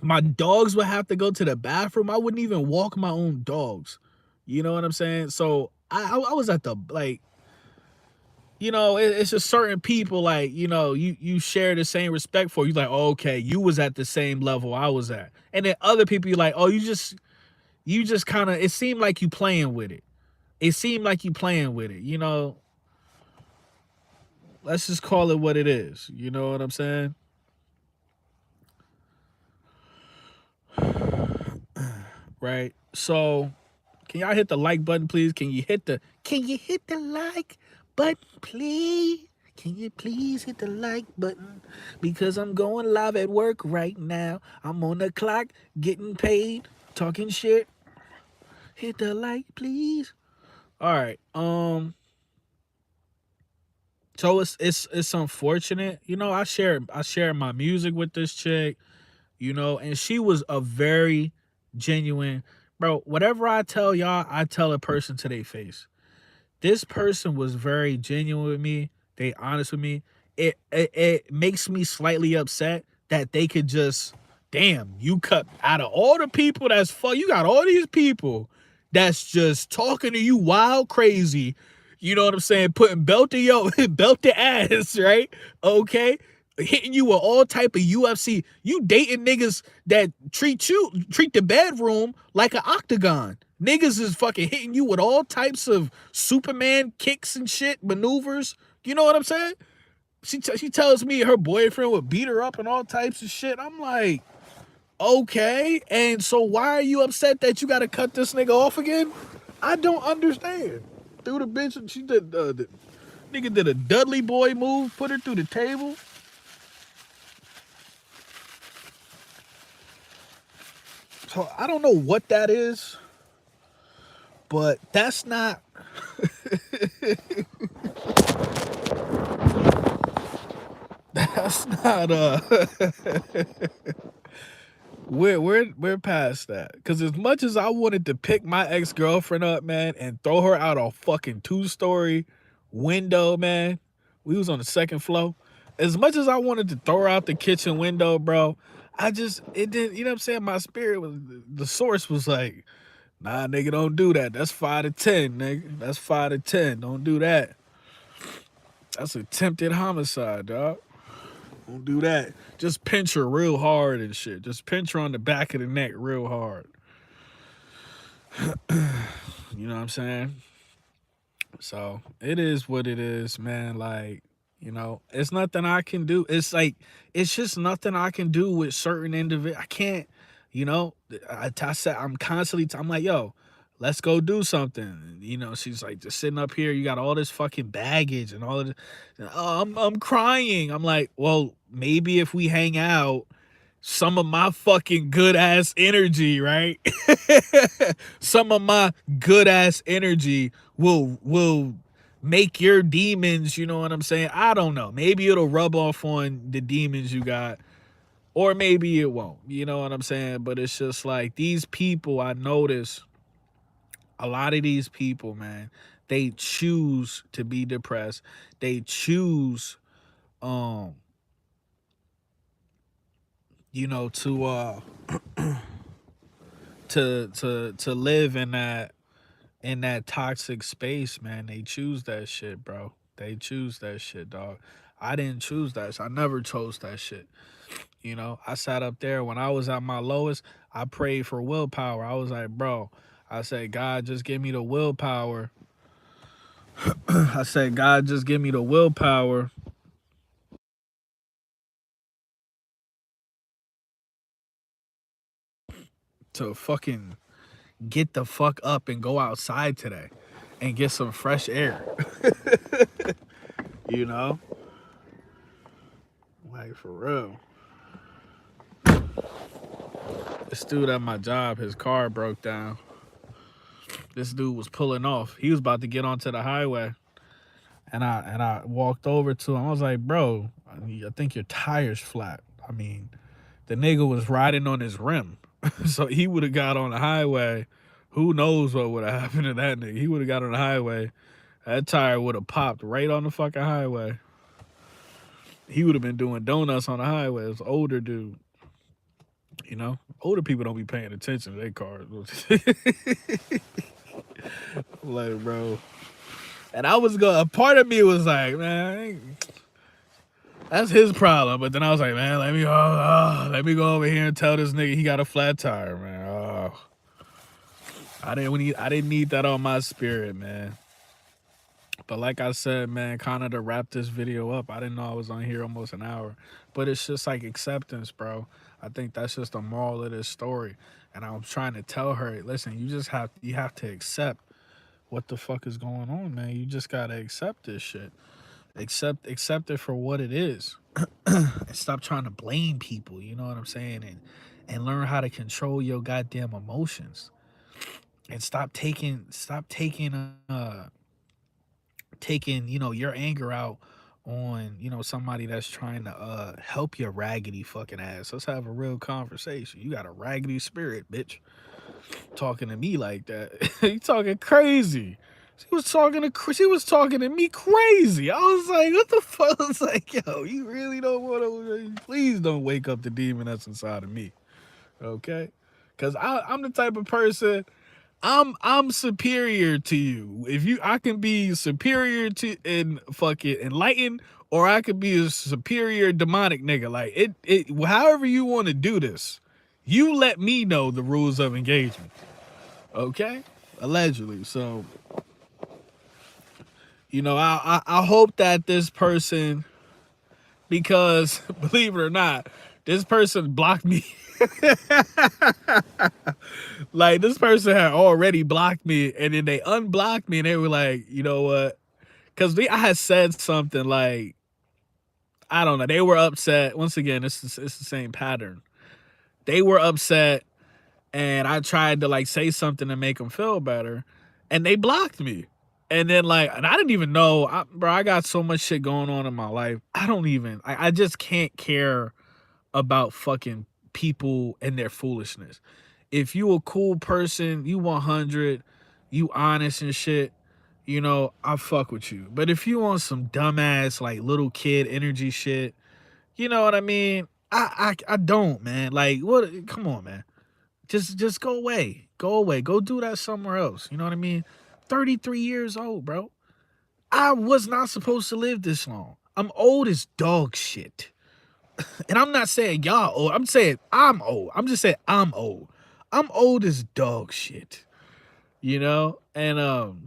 My dogs would have to go to the bathroom. I wouldn't even walk my own dogs. You know what I'm saying? So I was at the, like, it's just certain people, like, you share the same respect for. You like, oh, okay, you was at the same level I was at. And then other people, you're like, oh, you just kind of, it seemed like you playing with it. It seemed like you playing with it, let's just call it what it is. You know what I'm saying? Right. So can y'all hit the like button, please? Can you hit the like button, please? Can you please hit the like button? Because I'm going live at work right now. I'm on the clock, getting paid, talking shit. Hit the like, please. All right. So it's unfortunate. I share my music with this chick, and she was a very genuine, bro. Whatever I tell y'all, I tell a person to their face. This person was very genuine with me. They honest with me. It makes me slightly upset that they could just, damn, you cut out of all the people that's you got all these people that's just talking to you wild crazy. You know what I'm saying? Putting belt to ass, right? Okay. Hitting you with all type of UFC. You dating niggas that treat the bedroom like an octagon. Niggas is fucking hitting you with all types of Superman kicks and shit, maneuvers. You know what I'm saying? She tells me her boyfriend would beat her up and all types of shit. I'm like, okay. And so why are you upset that you got to cut this nigga off again? I don't understand. Through the bitch, she did, the nigga did a Dudley boy move, put her through the table. So I don't know what that is, but that's not. That's not we're past that. Because as much as I wanted to pick my ex-girlfriend up, man, and throw her out a fucking 2-story window, man, we was on the second floor. As much as I wanted to throw her out the kitchen window, bro, it didn't, you know what I'm saying? My spirit was, the source was like, nah, nigga, don't do that. That's 5 to 10, nigga. That's 5 to 10. Don't do that. That's attempted homicide, dog. Don't do that. Just pinch her real hard and shit. Just pinch her on the back of the neck real hard. You know what I'm saying? So it is what it is, man. Like, it's nothing I can do. It's like, it's just nothing I can do with certain individuals. I can't, I said, I'm like, yo, let's go do something. She's like, just sitting up here, you got all this fucking baggage and all of this. Oh, I'm crying. I'm like, well, maybe if we hang out, some of my fucking good ass energy, right? Some of my good ass energy will make your demons, you know what I'm saying? I don't know. Maybe it'll rub off on the demons you got, or maybe it won't. You know what I'm saying? But it's just like these people, I notice a lot of these people, man, they choose to be depressed. They choose to to live in that toxic space, man. They choose that shit, bro. They choose that shit, dog. I didn't choose that. I never chose that shit. I sat up there when I was at my lowest. I prayed for willpower. I was like, bro, I said, God, just give me the willpower. I said, God, just give me the willpower to fucking get the fuck up and go outside today and get some fresh air. you know? Like, for real. This dude at my job, his car broke down. This dude was pulling off. He was about to get onto the highway. And I walked over to him. I was like, bro, I think your tire's flat. I mean, the nigga was riding on his rim. So he would have got on the highway. Who knows what would have happened to that nigga? He would have got on the highway. That tire would have popped right on the fucking highway. He would have been doing donuts on the highway. It was an older dude. You know? Older people don't be paying attention to their cars. Like, bro. And I was going, a part of me was like, man, that's his problem. But then I was like, man, let me go over here and tell this nigga he got a flat tire, man. Oh. I didn't need that on my spirit, man. But like I said, man, kind of to wrap this video up, I didn't know I was on here almost an hour. But it's just like acceptance, bro. I think that's just the moral of this story. And I'm trying to tell her, listen, you have to accept what the fuck is going on, man. You just gotta accept this shit. Accept it for what it is. And stop trying to blame people, you know what I'm saying? And learn how to control your goddamn emotions. And stop taking you know, your anger out on, you know, somebody that's trying to help your raggedy fucking ass. Let's have a real conversation. You got a raggedy spirit, bitch. Talking to me like that. You talking crazy. She was talking to me crazy. I was like, what the fuck? I was like, yo, you really don't want to, please don't wake up the demon that's inside of me. Okay? Because I'm the type of person, I'm superior to you. I can be superior to and fucking enlightened, or I could be a superior demonic nigga. Like it however you want to do this, you let me know the rules of engagement. Okay? Allegedly. So, you know, I hope that this person, because believe it or not, this person blocked me. Like, this person had already blocked me, and then they unblocked me, and they were like, you know what? Because I had said something like, I don't know, they were upset. Once again, it's the same pattern. They were upset, and I tried to like say something to make them feel better, and they blocked me. And then like, and I didn't even know, bro, I got so much shit going on in my life. I just can't care about fucking people and their foolishness. If you a cool person, you 100, you honest and shit, you know, I fuck with you. But if you want some dumbass, like little kid energy shit, you know what I mean? I don't, man. Like, what? Come on, man. Just go away. Go away. Go do that somewhere else. You know what I mean? 33 years old, bro. I was not supposed to live this long. I'm old as dog shit. And I'm not saying y'all old. I'm saying I'm old. I'm just saying I'm old. I'm old as dog shit. You know? And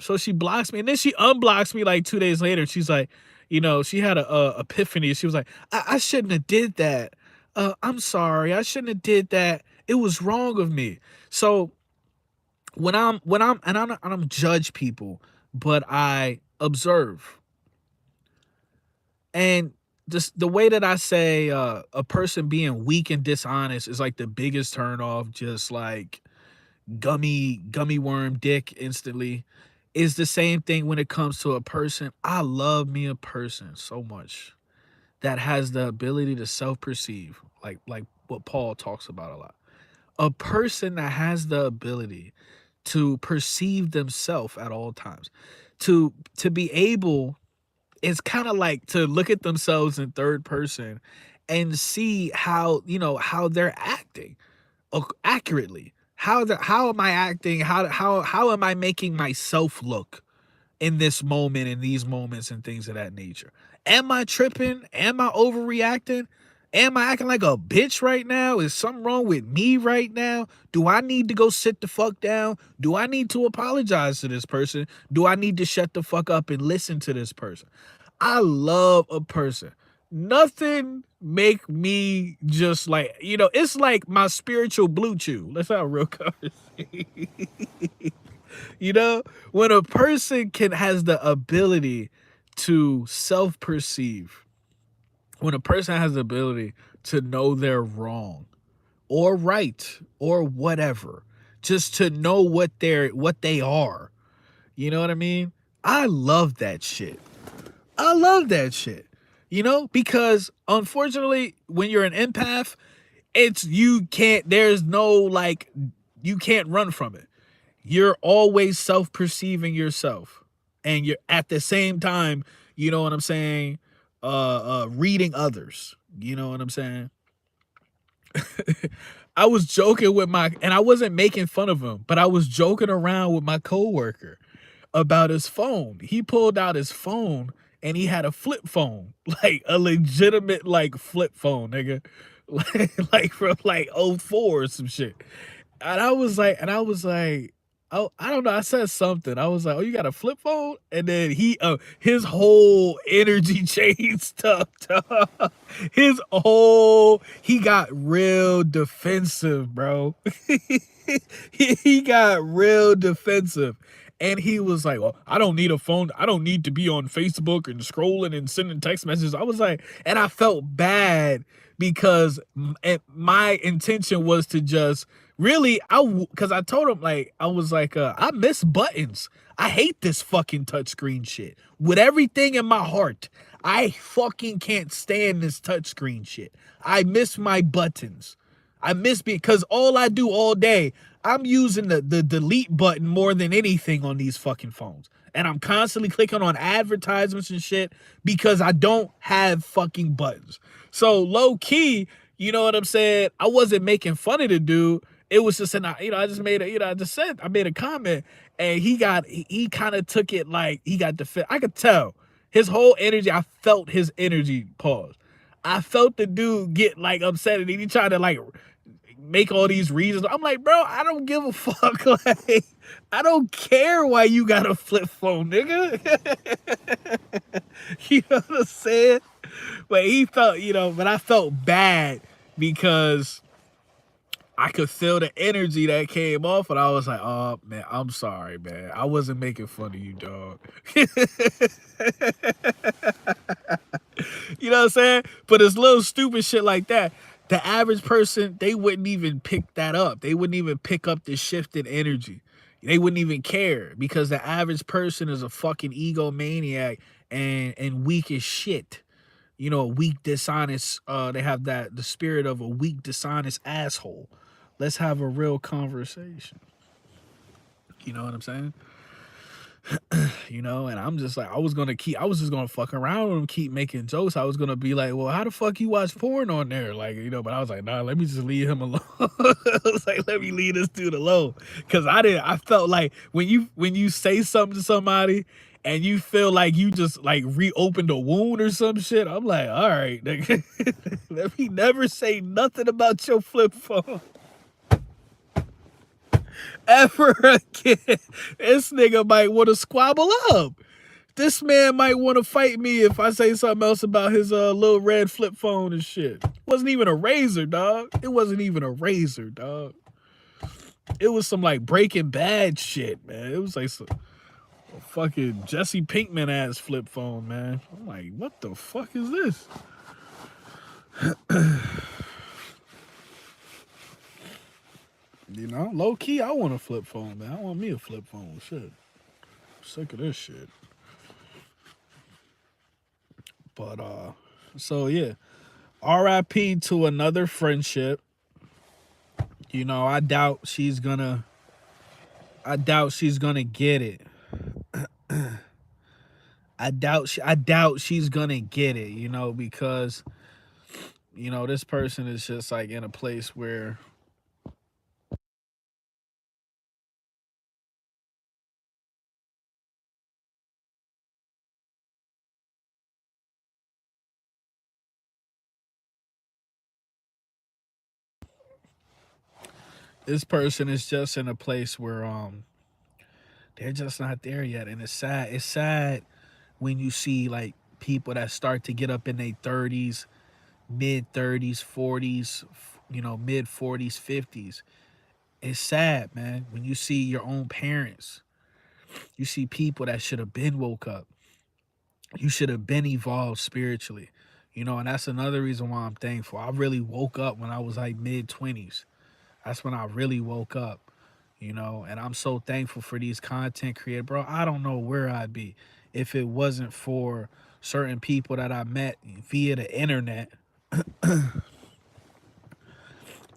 so she blocks me. And then she unblocks me like 2 days later. She's like, you know, she had a epiphany. She was like, I shouldn't have did that. I'm sorry. I shouldn't have did that. It was wrong of me. So when I don't judge people, but I observe. And just the way that I say a person being weak and dishonest is like the biggest turn off, just like gummy worm dick instantly, is the same thing when it comes to a person. I love me a person so much that has the ability to self-perceive, like what Paul talks about a lot. A person that has the ability to perceive themselves at all times, to be able, it's kind of like to look at themselves in third person and see how, you know, how they're acting accurately. How am I acting? How am I making myself look in this moment, in these moments and things of that nature? Am I tripping? Am I overreacting? Am I acting like a bitch right now? Is something wrong with me right now? Do I need to go sit the fuck down? Do I need to apologize to this person? Do I need to shut the fuck up and listen to this person? I love a person. Nothing make me just like, you know, it's like my spiritual blue chew. Let's have a real conversation. You know, when a person has the ability to self-perceive, when a person has the ability to know they're wrong, or right or whatever, just to know what they are. You know what I mean? I love that shit. I love that shit. You know, because unfortunately, when you're an empath, it's you can't, there's no like, you can't run from it. You're always self-perceiving yourself. And you're at the same time, you know what I'm saying, reading others. You know what I'm saying? I was joking with and I wasn't making fun of him, but I was joking around with my coworker about his phone. He pulled out his phone and he had a flip phone, like a legitimate like flip phone, nigga, like from like '04 or some shit. And I was like, oh, I don't know. I said something. I was like, oh, you got a flip phone? And then his whole energy changed up. He got real defensive, bro. he got real defensive. And he was like, well, I don't need a phone. I don't need to be on Facebook and scrolling and sending text messages. I was like, and I felt bad because my intention was to just really, because I told him, like, I was like, I miss buttons. I hate this fucking touchscreen shit. With everything in my heart, I fucking can't stand this touchscreen shit. I miss my buttons. I miss because all I do all day, I'm using the delete button more than anything on these fucking phones. And I'm constantly clicking on advertisements and shit because I don't have fucking buttons. So low key, you know what I'm saying? I wasn't making fun of the dude. It was just I just made I made a comment, and he kind of took it like he got defensive. I could tell his whole energy. I felt his energy pause. I felt the dude get like upset, and he tried to like make all these reasons. I'm like, bro, I don't give a fuck. Like, I don't care why you got a flip phone, nigga. You know what I'm saying? But he felt, but I felt bad because I could feel the energy that came off, and I was like, oh man, I'm sorry, man. I wasn't making fun of you, dog. You know what I'm saying? But it's little stupid shit like that. The average person, they wouldn't even pick that up. They wouldn't even pick up the shift in energy. They wouldn't even care because the average person is a fucking egomaniac and weak as shit. You know, weak, dishonest, they have the spirit of a weak, dishonest asshole. Let's have a real conversation. You know what I'm saying? And I'm just like, I was just gonna fuck around with him, keep making jokes. I was gonna be like, well, how the fuck you watch porn on there? Like, but I was like, nah, let me just leave him alone. I was like, let me leave this dude alone. Cause I felt like when you say something to somebody and you feel like you just like reopened a wound or some shit, I'm like, all right, nigga, let me never say nothing about your flip phone ever again. This nigga might want to squabble up. This man might want to fight me if I say something else about his little red flip phone and shit. Wasn't even a razor, dog. It wasn't even a razor, dog. It was some like Breaking Bad shit, man. It was like some fucking Jesse Pinkman ass flip phone, man. I'm like, what the fuck is this? Low key, I want a flip phone, man. I want me a flip phone. Shit. I'm sick of this shit. But so yeah. R.I.P. to another friendship. I doubt she's gonna get it. I doubt she's gonna get it, because this person is just like in a place where this person is just in a place where they're just not there yet, and it's sad. It's sad when you see like people that start to get up in their 30s, mid 30s, 40s, mid 40s, 50s. It's sad, man, when you see your own parents. You see people that should have been woke up. You should have been evolved spiritually. You know, and that's another reason why I'm thankful. I really woke up when I was like mid 20s. That's when I really woke up, you know, and I'm so thankful for these content creators. Bro, I don't know where I'd be if it wasn't for certain people that I met via the internet.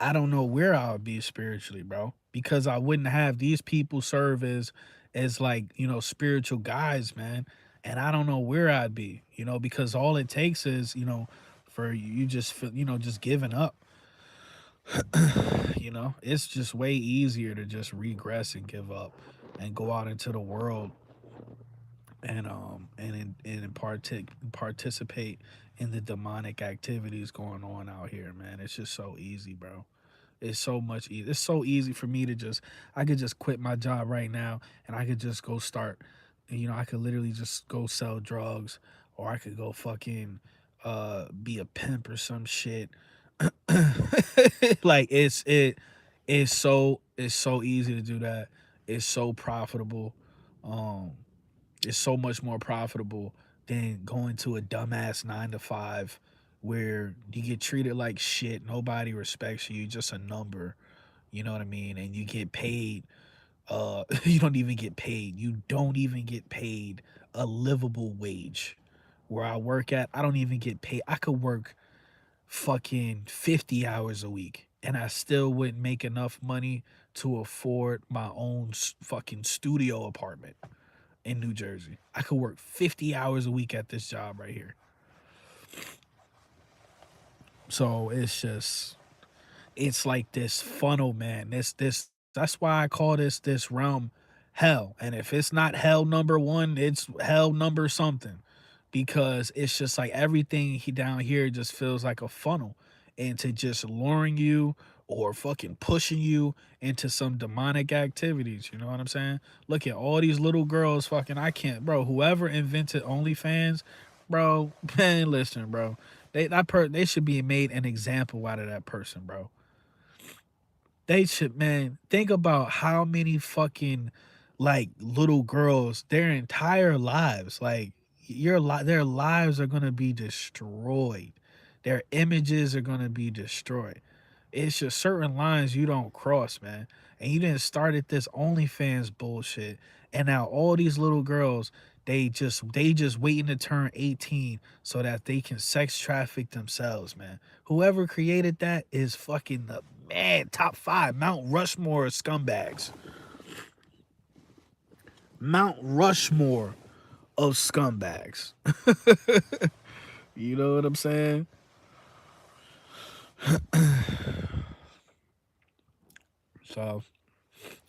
I don't know where I would be spiritually, bro, because I wouldn't have these people serve as like, you know, spiritual guides, man. And I don't know where I'd be, you know, because all it takes is, you know, for you just feel, you know, just giving up. You know, it's just way easier to just regress and give up and go out into the world and participate in the demonic activities going on out here, man. It's just so easy, bro. It's so much easy. It's so easy for me to just I could just quit my job right now and I could just go start, you know, I could literally just go sell drugs, or I could go fucking be a pimp or some shit. Like it's so easy to do that. It's so profitable. Um it's so much more profitable than going to a dumbass 9 to 5 where you get treated like shit. Nobody respects you. You're just a number. You know what I mean? And you get paid. You don't even get paid. You don't even get paid a livable wage. Where I work at, I don't even get paid. I could work fucking 50 hours a week and I still wouldn't make enough money to afford my own fucking studio apartment in New Jersey. I could work 50 hours a week at this job right here. So it's like this funnel, man. This that's why I call this realm hell. And if it's not hell number 1, it's hell number something. Because it's just like everything down here just feels like a funnel into just luring you or fucking pushing you into some demonic activities. You know what I'm saying? Look at all these little girls fucking I can't, bro. Whoever invented OnlyFans, bro, man, listen, bro. They should be made an example out of that person, bro. They should, man, think about how many fucking like little girls their entire lives, like their lives are gonna be destroyed. Their images are gonna be destroyed. It's just certain lines you don't cross, man. And you didn't start at this OnlyFans bullshit, and now all these little girls they just waiting to turn 18 so that they can sex traffic themselves, man. Whoever created that is fucking the man top 5 Mount Rushmore of scumbags. Mount Rushmore of scumbags. You know what I'm saying? So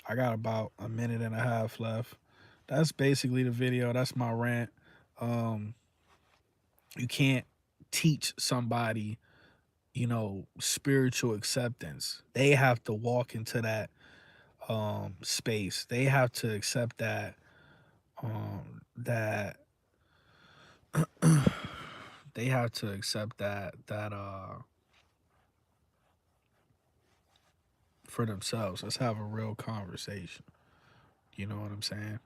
I got about a minute and a half left. That's basically the video. That's my rant. Um, you can't teach somebody, you know, spiritual acceptance. They have to walk into that space. They have to accept that they have to accept that for themselves. Let's have a real conversation. You know what I'm saying?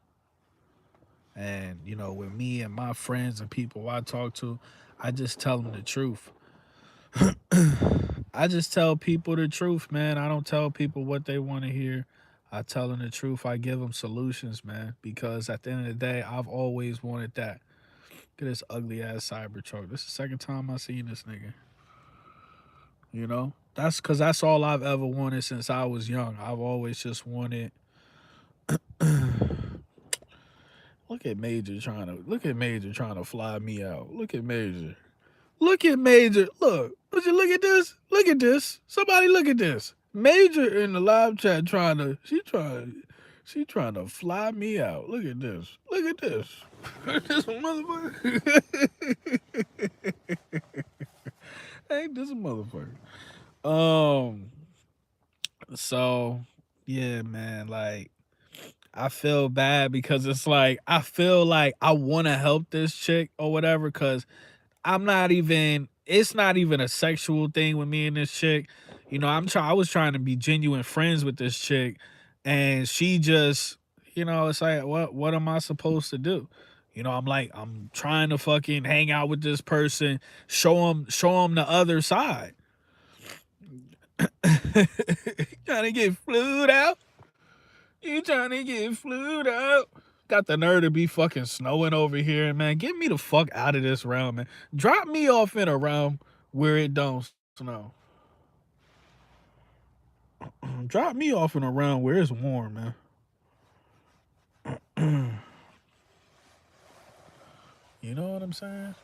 And you know, with me and my friends and people I talk to, I just tell them the truth. I just tell people the truth, man. I don't tell people what they want to hear. I tell them the truth. I give them solutions, man. Because at the end of the day, I've always wanted that. Look at this ugly ass Cybertruck. This is the second time I seen this nigga. You know, that's because that's all I've ever wanted since I was young. I've always just wanted. Look at Major trying to fly me out. Look at Major. Look at Major. Look. Would you look at this? Look at this. Somebody look at this. Major in the live chat she trying to fly me out. Look at this. Look at this. This motherfucker. Ain't this a motherfucker? Um so yeah, man, like I feel bad because it's like I feel like I want to help this chick or whatever cuz I'm not even it's not even a sexual thing with me and this chick. You know, I was trying to be genuine friends with this chick and she just, you know, it's like what am I supposed to do? You know, I'm trying to fucking hang out with this person, show them the other side. Trying to get flued out? You trying to get flued out? Got the nerve to be fucking snowing over here, man. Get me the fuck out of this realm, man. Drop me off in a realm where it don't snow. Drop me off in a realm where it's warm, man. You know what I'm saying?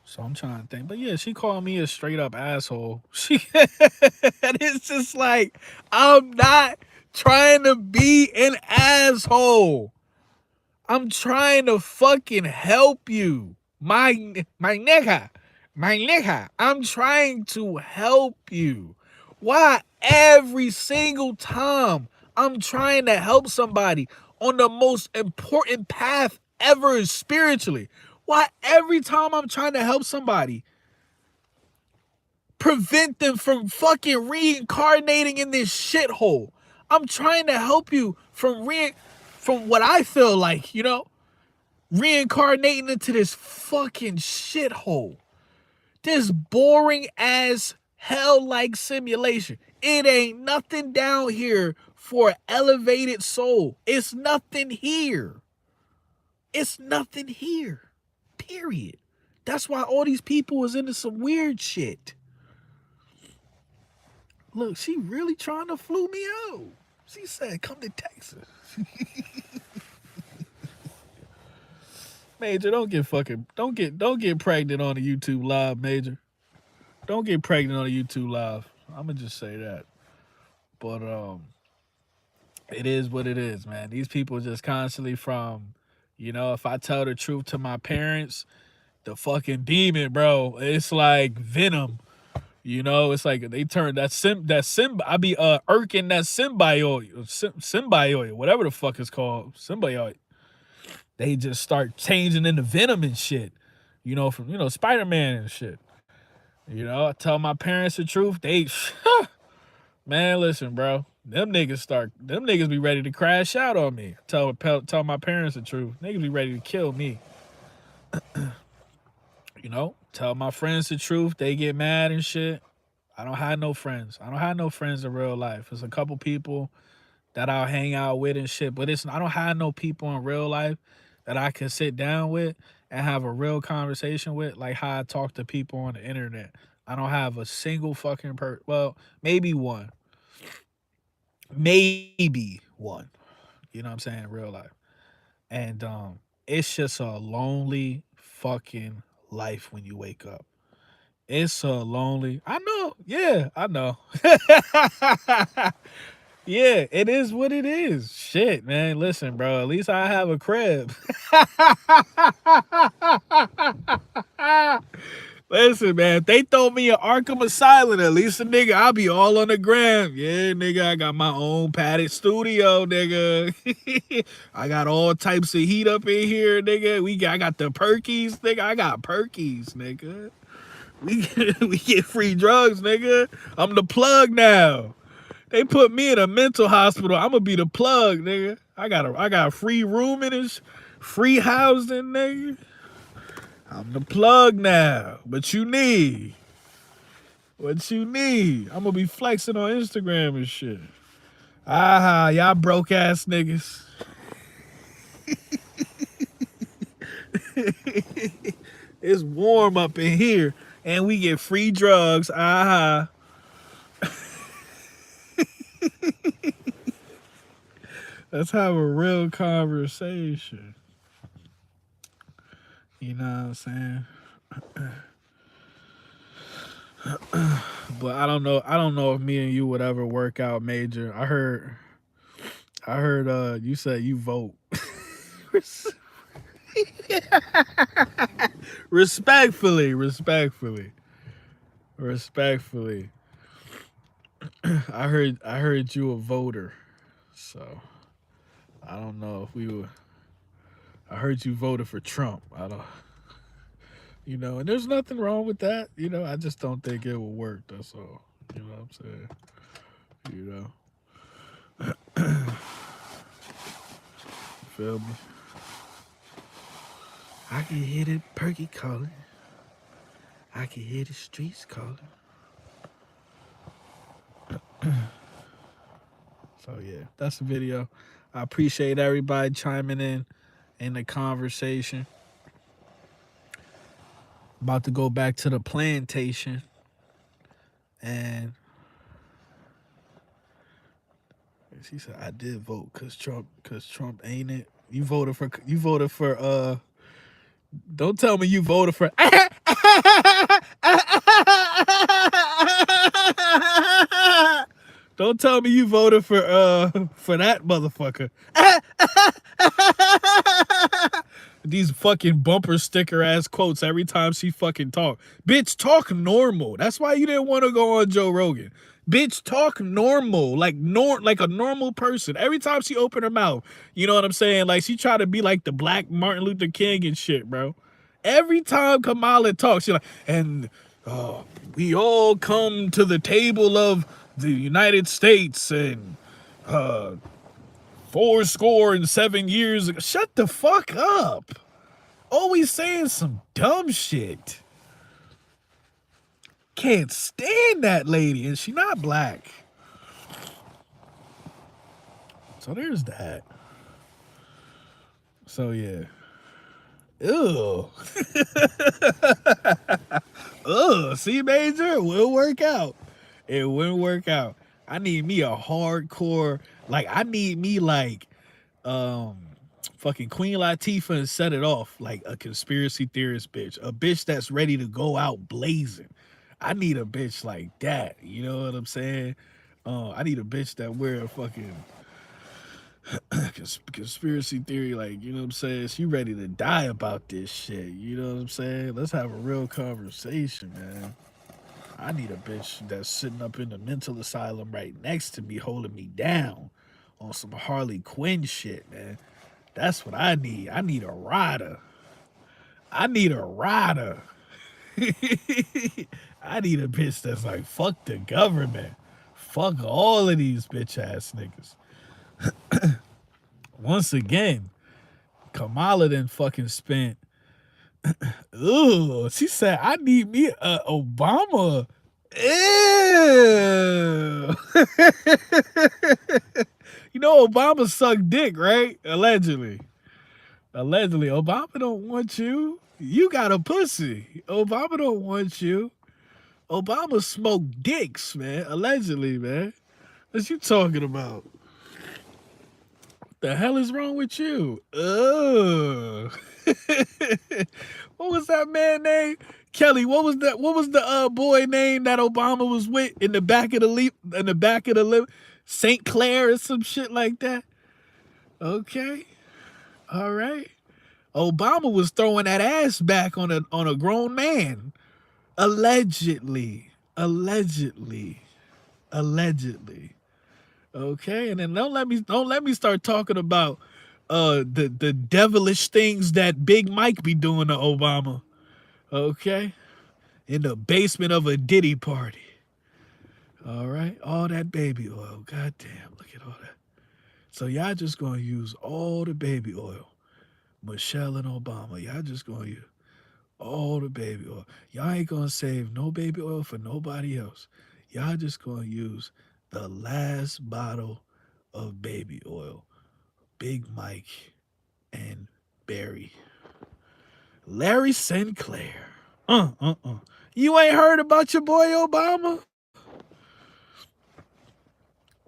So I'm trying to think. But yeah, she called me a straight up asshole. And it's just like, I'm not trying to be an asshole. I'm trying to fucking help you. My nigga. My nigga. I'm trying to help you. Why every single time I'm trying to help somebody on the most important path ever spiritually? Why every time I'm trying to help somebody, prevent them from fucking reincarnating in this shithole? I'm trying to help you from what I feel like, you know, reincarnating into this fucking shithole. This boring ass hell-like simulation. It ain't nothing down here for an elevated soul. It's nothing here. It's nothing here. Period. That's why all these people is into some weird shit. Look, she really trying to flew me out. She said, come to Texas. Major, don't get pregnant on a YouTube live, Major. Don't get pregnant on a YouTube live. I'ma just say that. But it is what it is, man. These people just constantly from, you know, if I tell the truth to my parents, the fucking demon, bro. It's like Venom. You know, it's like they turn I be irking that symbiote, whatever the fuck it's called, symbiote. They just start changing into Venom and shit. You know, from Spider-Man and shit. You know, I tell my parents the truth, they man, listen, bro. Them niggas be ready to crash out on me. Tell my parents the truth. Niggas be ready to kill me. You know, tell my friends the truth, they get mad and shit. I don't have no friends. I don't have no friends in real life. There's a couple people that I'll hang out with and shit, but I don't have no people in real life that I can sit down with and have a real conversation with, like how I talk to people on the internet. I don't have a single fucking well, maybe one. Maybe one. You know what I'm saying? In real life. And it's just a lonely fucking life when you wake up. It's a lonely. I know. Yeah, I know. Yeah, it is what it is. Shit, man. Listen, bro. At least I have a crib. Listen, man. If they throw me an Arkham Asylum, at least a nigga, I'll be all on the gram. Yeah, nigga, I got my own padded studio, nigga. I got all types of heat up in here, nigga. I got the perkies, nigga. I got perkies, nigga. We get free drugs, nigga. I'm the plug now. They put me in a mental hospital. I'm gonna be the plug, nigga. I got free room in this, free housing, nigga. I'm the plug now. What you need? What you need? I'm gonna be flexing on Instagram and shit. Aha, y'all broke ass niggas. It's warm up in here, and we get free drugs. Aha. Let's have a real conversation. You know what I'm saying? But I don't know if me and you would ever work out, Major. I heard you said you vote. Respectfully. I heard you a voter. So I don't know if we were. I heard you voted for Trump. I don't. You know, and there's nothing wrong with that. You know, I just don't think it will work. That's all. You know what I'm saying? You know. Feel me? I can hear the perky calling. I can hear the streets calling. So yeah, that's the video. I appreciate everybody chiming in the conversation. About to go back to the plantation, and she said I did vote cause Trump ain't it. You voted for don't tell me you voted for don't tell me you voted for that motherfucker. These fucking bumper sticker ass quotes every time she fucking talk. Bitch, talk normal. That's why you didn't want to go on Joe Rogan. Bitch, talk normal, like a normal person. Every time she opened her mouth, you know what I'm saying? Like she tried to be like the Black Martin Luther King and shit, bro. Every time Kamala talks, she's like, and we all come to the table of the United States and 407 years ago. Shut the fuck up. Always saying some dumb shit. Can't stand that lady, and she not black. So there's that. So yeah. Ew. Ugh. See, Major, it will work out. It wouldn't work out. I need me a hardcore, like I need me like fucking Queen Latifah and Set It Off, like a conspiracy theorist bitch. A bitch that's ready to go out blazing. I need a bitch like that. You know what I'm saying? I need a bitch that wear a fucking conspiracy theory, like, you know what I'm saying? She ready to die about this shit. You know what I'm saying? Let's have a real conversation, man. I need a bitch that's sitting up in the mental asylum right next to me, holding me down on some Harley Quinn shit, man. That's what I need. I need a rider. I need a rider. I need a bitch that's like, fuck the government. Fuck all of these bitch ass niggas. Once again, Kamala then fucking spent. Ooh, she said, I need me a Obama. Ew. You know, Obama sucked dick, right? Allegedly. Allegedly. Obama don't want you. You got a pussy. Obama don't want you. Obama smoked dicks, man. Allegedly, man. What you talking about? The hell is wrong with you? Ugh. What was that man name? Kelly, what was the boy name that Obama was with in the back of the lip? St. Clair or some shit like that? Okay. All right. Obama was throwing that ass back on a grown man. Allegedly. Allegedly. Allegedly. Okay, and then don't let me start talking about the devilish things that Big Mike be doing to Obama. Okay? In the basement of a Diddy party. All right? All that baby oil. Goddamn, look at all that. So y'all just gonna use all the baby oil. Michelle and Obama, y'all just gonna use all the baby oil. Y'all ain't gonna save no baby oil for nobody else. Y'all just gonna use the last bottle of baby oil. Big Mike and Barry. Larry Sinclair. You ain't heard about your boy Obama?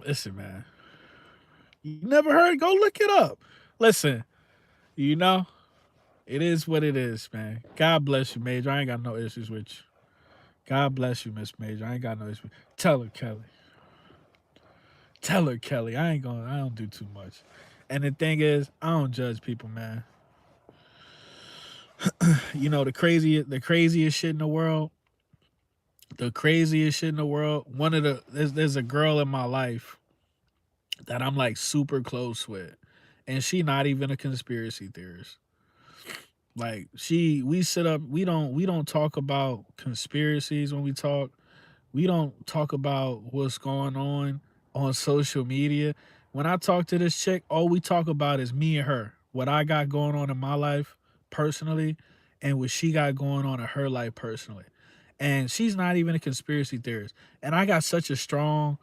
Listen, man. You never heard? Go look it up. Listen, you know, it is what it is, man. God bless you, Major. I ain't got no issues with you. God bless you, Miss Major. I ain't got no issues. Tell her, Kelly. Tell her, Kelly. I don't do too much. And the thing is, I don't judge people, man. You know, the craziest shit in the world. The craziest shit in the world. There's a girl in my life that I'm like super close with. And she not even a conspiracy theorist. Like we don't talk about conspiracies when we talk. We don't talk about what's going on social media. When I talk to this chick, all we talk about is me and her. What I got going on in my life, personally and what she got going on in her life personally. And she's not even a conspiracy theorist. And I got such a strong,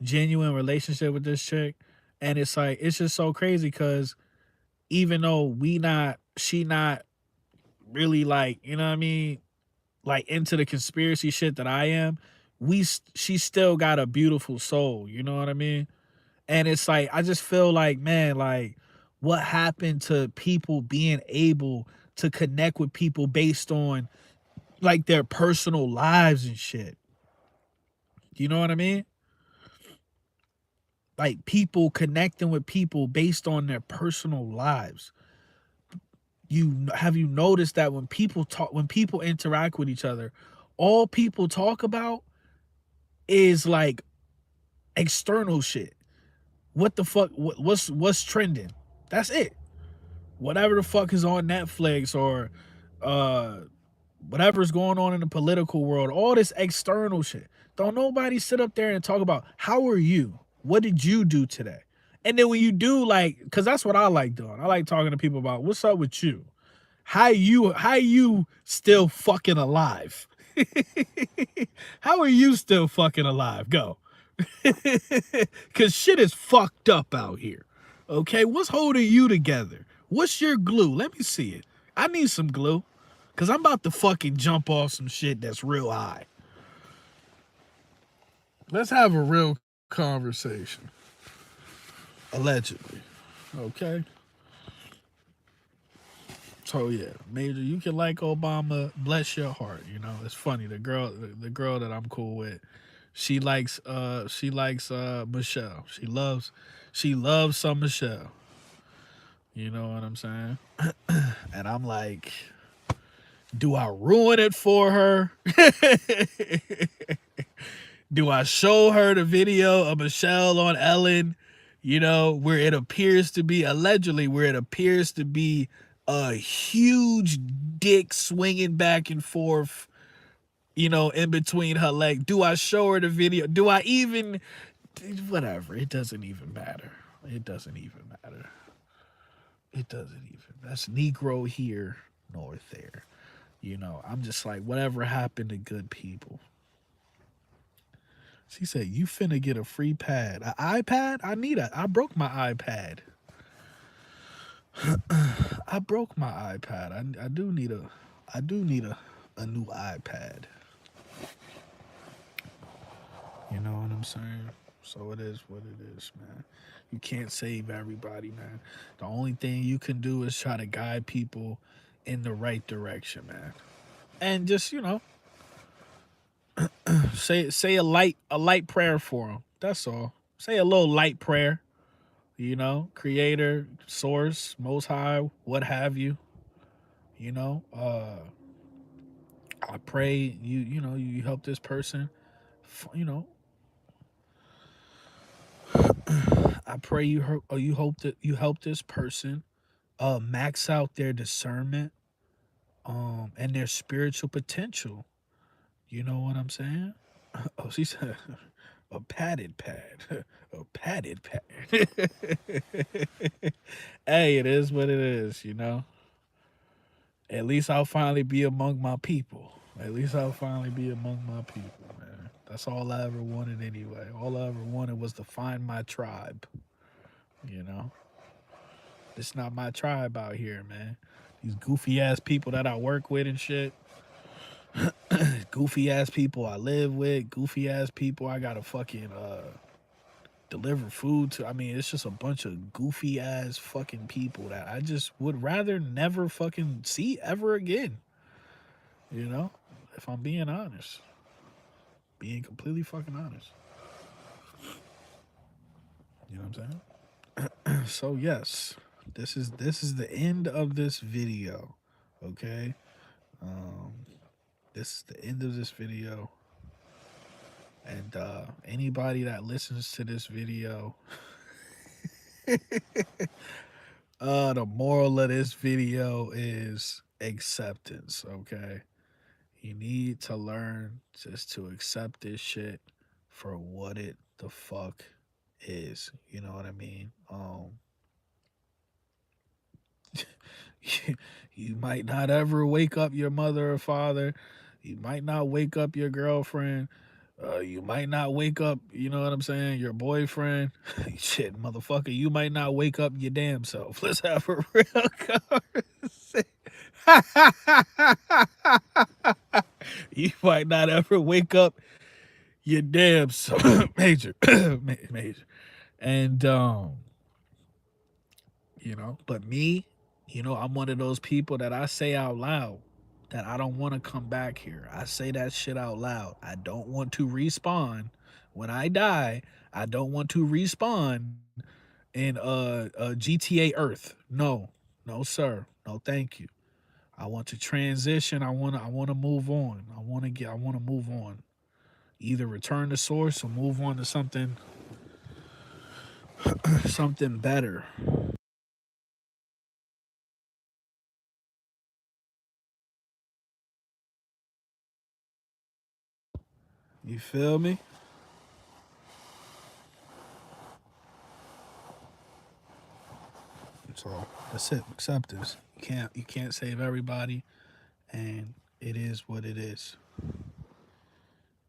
genuine relationship with this chick. And it's like, it's just so crazy because even though she not really like, you know what I mean, like into the conspiracy shit that I am, she still got a beautiful soul, you know what I mean? And it's like I just feel like, man, like what happened to people being able to connect with people based on like their personal lives and shit. You know what I mean? Like people connecting with people based on their personal lives. You noticed that when people interact with each other, all people talk about is like external shit. What the fuck? What's trending? That's it. Whatever the fuck is on Netflix or uh whatever's going on in the political world, all this external shit. Don't nobody sit up there and talk about how are you? What did you do today? And then when you do, like, because that's what I like doing. I like talking to people about what's up with you. How you still fucking alive? How are you still fucking alive? Go. Cause shit is fucked up out here. Okay, what's holding you together? What's your glue? Let me see it. I need some glue. Cause I'm about to fucking jump off some shit that's real high. Let's have a real conversation. Allegedly. Okay. So yeah, Major, you can like Obama, bless your heart. You know, it's funny. The girl that I'm cool with, she likes Michelle. She loves some Michelle. You know what I'm saying? And I'm like, do I ruin it for her? Do I show her the video of Michelle on Ellen, you know, where it appears to be allegedly where it appears to be a huge dick swinging back and forth, you know, in between her leg? Do I show her the video? Do I even whatever? It doesn't even matter. It doesn't even matter. It doesn't even. That's Negro here nor there. You know, I'm just like, whatever happened to good people? She said, you finna get a free pad. An iPad? I broke my iPad. I broke my iPad. I do need a new iPad. You know what I'm saying? So it is what it is, man. You can't save everybody, man. The only thing you can do is try to guide people in the right direction, man. And just, you know, say a light prayer for them. That's all. Say a little light prayer. You know, creator, source, most high, what have you. You know, I pray you help this person. You know, I pray you hope that you help this person max out their discernment and their spiritual potential. You know what I'm saying? Oh, she said a padded pad. A padded pad. Hey, it is what it is, you know. At least I'll finally be among my people. At least I'll finally be among my people, man. That's all I ever wanted anyway. All I ever wanted was to find my tribe, you know. It's not my tribe out here, man. These goofy ass people that I work with and shit. Goofy ass people I live with, goofy ass people I gotta fucking deliver food to. I mean, it's just a bunch of goofy ass fucking people that I just would rather never fucking see ever again. You know? If I'm being honest. Being completely fucking honest. You know what I'm saying? So yes, this is the end of this video. Okay? Um this is the end of this video. And anybody that listens to this video, the moral of this video is acceptance, okay? You need to learn just to accept this shit for what it the fuck is. You know what I mean? You might not ever wake up your mother or father. You might not wake up your girlfriend. You might not wake up, you know what I'm saying, your boyfriend. Shit, motherfucker, you might not wake up your damn self. Let's have a real conversation. You might not ever wake up your damn self. Major. Major. And but me, I'm one of those people that I say out loud that I don't want to come back here. I say that shit out loud. I don't want to respawn when I die. I don't want to respawn in GTA Earth. No. No, sir. No, thank you. I want to transition. I want to move on. I want to move on. Either return to source or move on to something better. You feel me? So that's it. Acceptance. You can't save everybody, and it is what it is.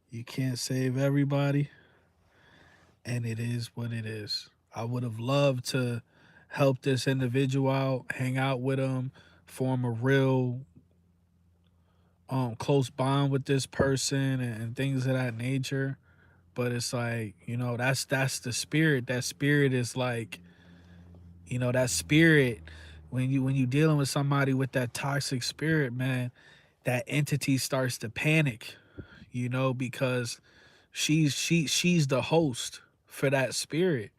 You can't save everybody, and it is what it is. I would have loved to help this individual out, hang out with him, form a real close bond with this person and things of that nature. But it's like, that's the spirit. That spirit is like, that spirit when you dealing with somebody with that toxic spirit, man, that entity starts to panic, because she's the host for that spirit.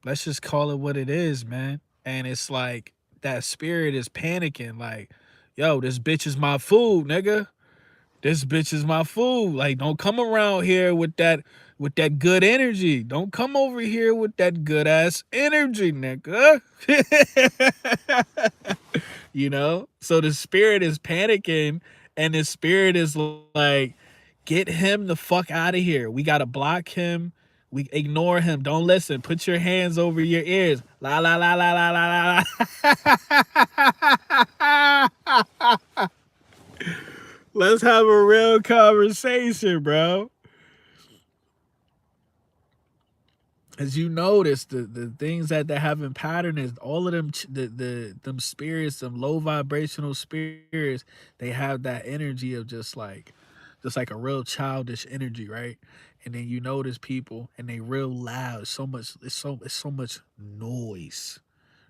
Let's just call it what it is, man. And it's like that spirit is panicking, like, yo, this bitch is my food, nigga. This bitch is my food. Like, don't come around here with that good energy. Don't come over here with that good ass energy, nigga. So the spirit is panicking, and the spirit is like, get him the fuck out of here. We gotta block him. We ignore him. Don't listen. Put your hands over your ears. La la la la la la la. Let's have a real conversation, bro. As you notice, the things that have in pattern is all of them them spirits, them low vibrational spirits, they have that energy of just like a real childish energy, right? And then you notice people and they real loud. It's so much noise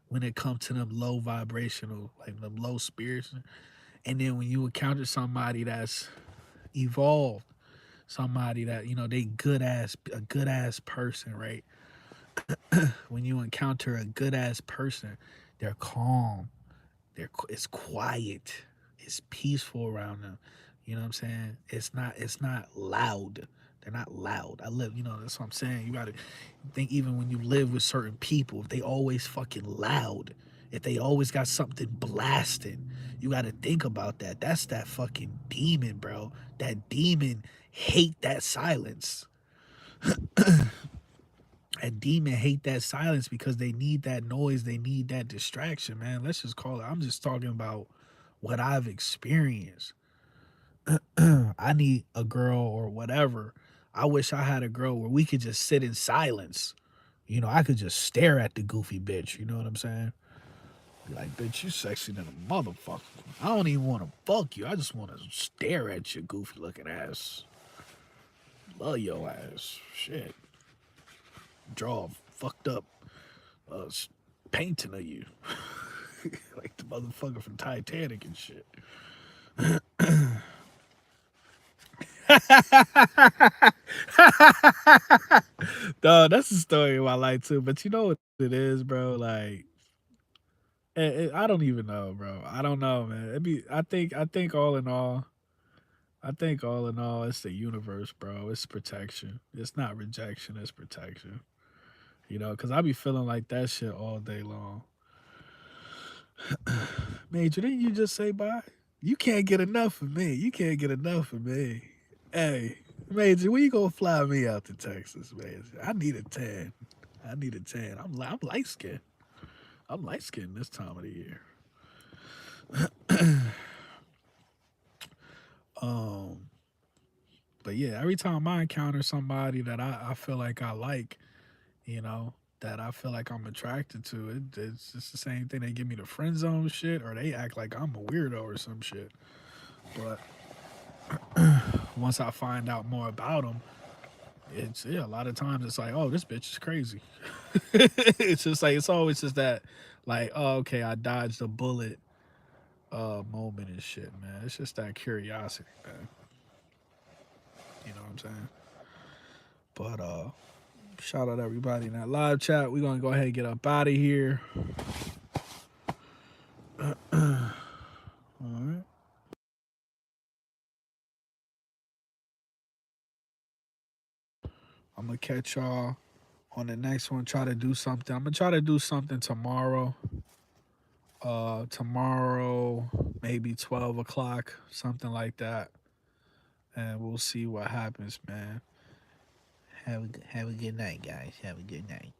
when it comes to them low vibrational, like them low spirits. And then when you encounter somebody that's evolved, somebody that they a good ass person, right? When you encounter a good ass person, they're calm. It's quiet. It's peaceful around them. You know what I'm saying? It's not loud. They're not loud. I live, that's what I'm saying. You gotta think, even when you live with certain people, if they always fucking loud, if they always got something blasting, you gotta think about that. That's that fucking demon, bro. That demon hate that silence. That demon hate that silence because they need that noise, they need that distraction, man. Let's just call it. I'm just talking about what I've experienced. I need a girl or whatever. I wish I had a girl where we could just sit in silence. I could just stare at the goofy bitch. You know what I'm saying? Be like, bitch, you sexy than a motherfucker. I don't even want to fuck you. I just want to stare at your goofy looking ass. Love your ass. Shit. Draw a fucked up uh, painting of you. Like the motherfucker from Titanic and shit. Dog, that's a story of my life too. But you know what it is, bro? Like, I don't even know, bro. I don't know, man. I think all in all, it's the universe, bro. It's protection. It's not rejection. It's protection. Because I be feeling like that shit all day long. Major, didn't you just say bye? You can't get enough of me. You can't get enough of me. Hey, Major, when you gonna fly me out to Texas, Major? I need a tan. I need a tan. I'm light skinned. I'm light skinned this time of the year. um, but yeah, every time I encounter somebody that I feel like I like, you know, that I feel like I'm attracted to, it's just the same thing. They give me the friend zone shit, or they act like I'm a weirdo or some shit. But once I find out more about them, it's yeah, a lot of times it's like, oh, this bitch is crazy. It's just like it's always just that, like, oh, okay, I dodged a bullet moment and shit, man. It's just that curiosity, man. You know what I'm saying? But shout out everybody in that live chat. We're gonna go ahead and get up out of here. All right. I'm gonna catch y'all on the next one. Try to do something. I'm gonna try to do something tomorrow. Tomorrow, maybe 12 o'clock, something like that. And we'll see what happens, man. Have a good night, guys. Have a good night.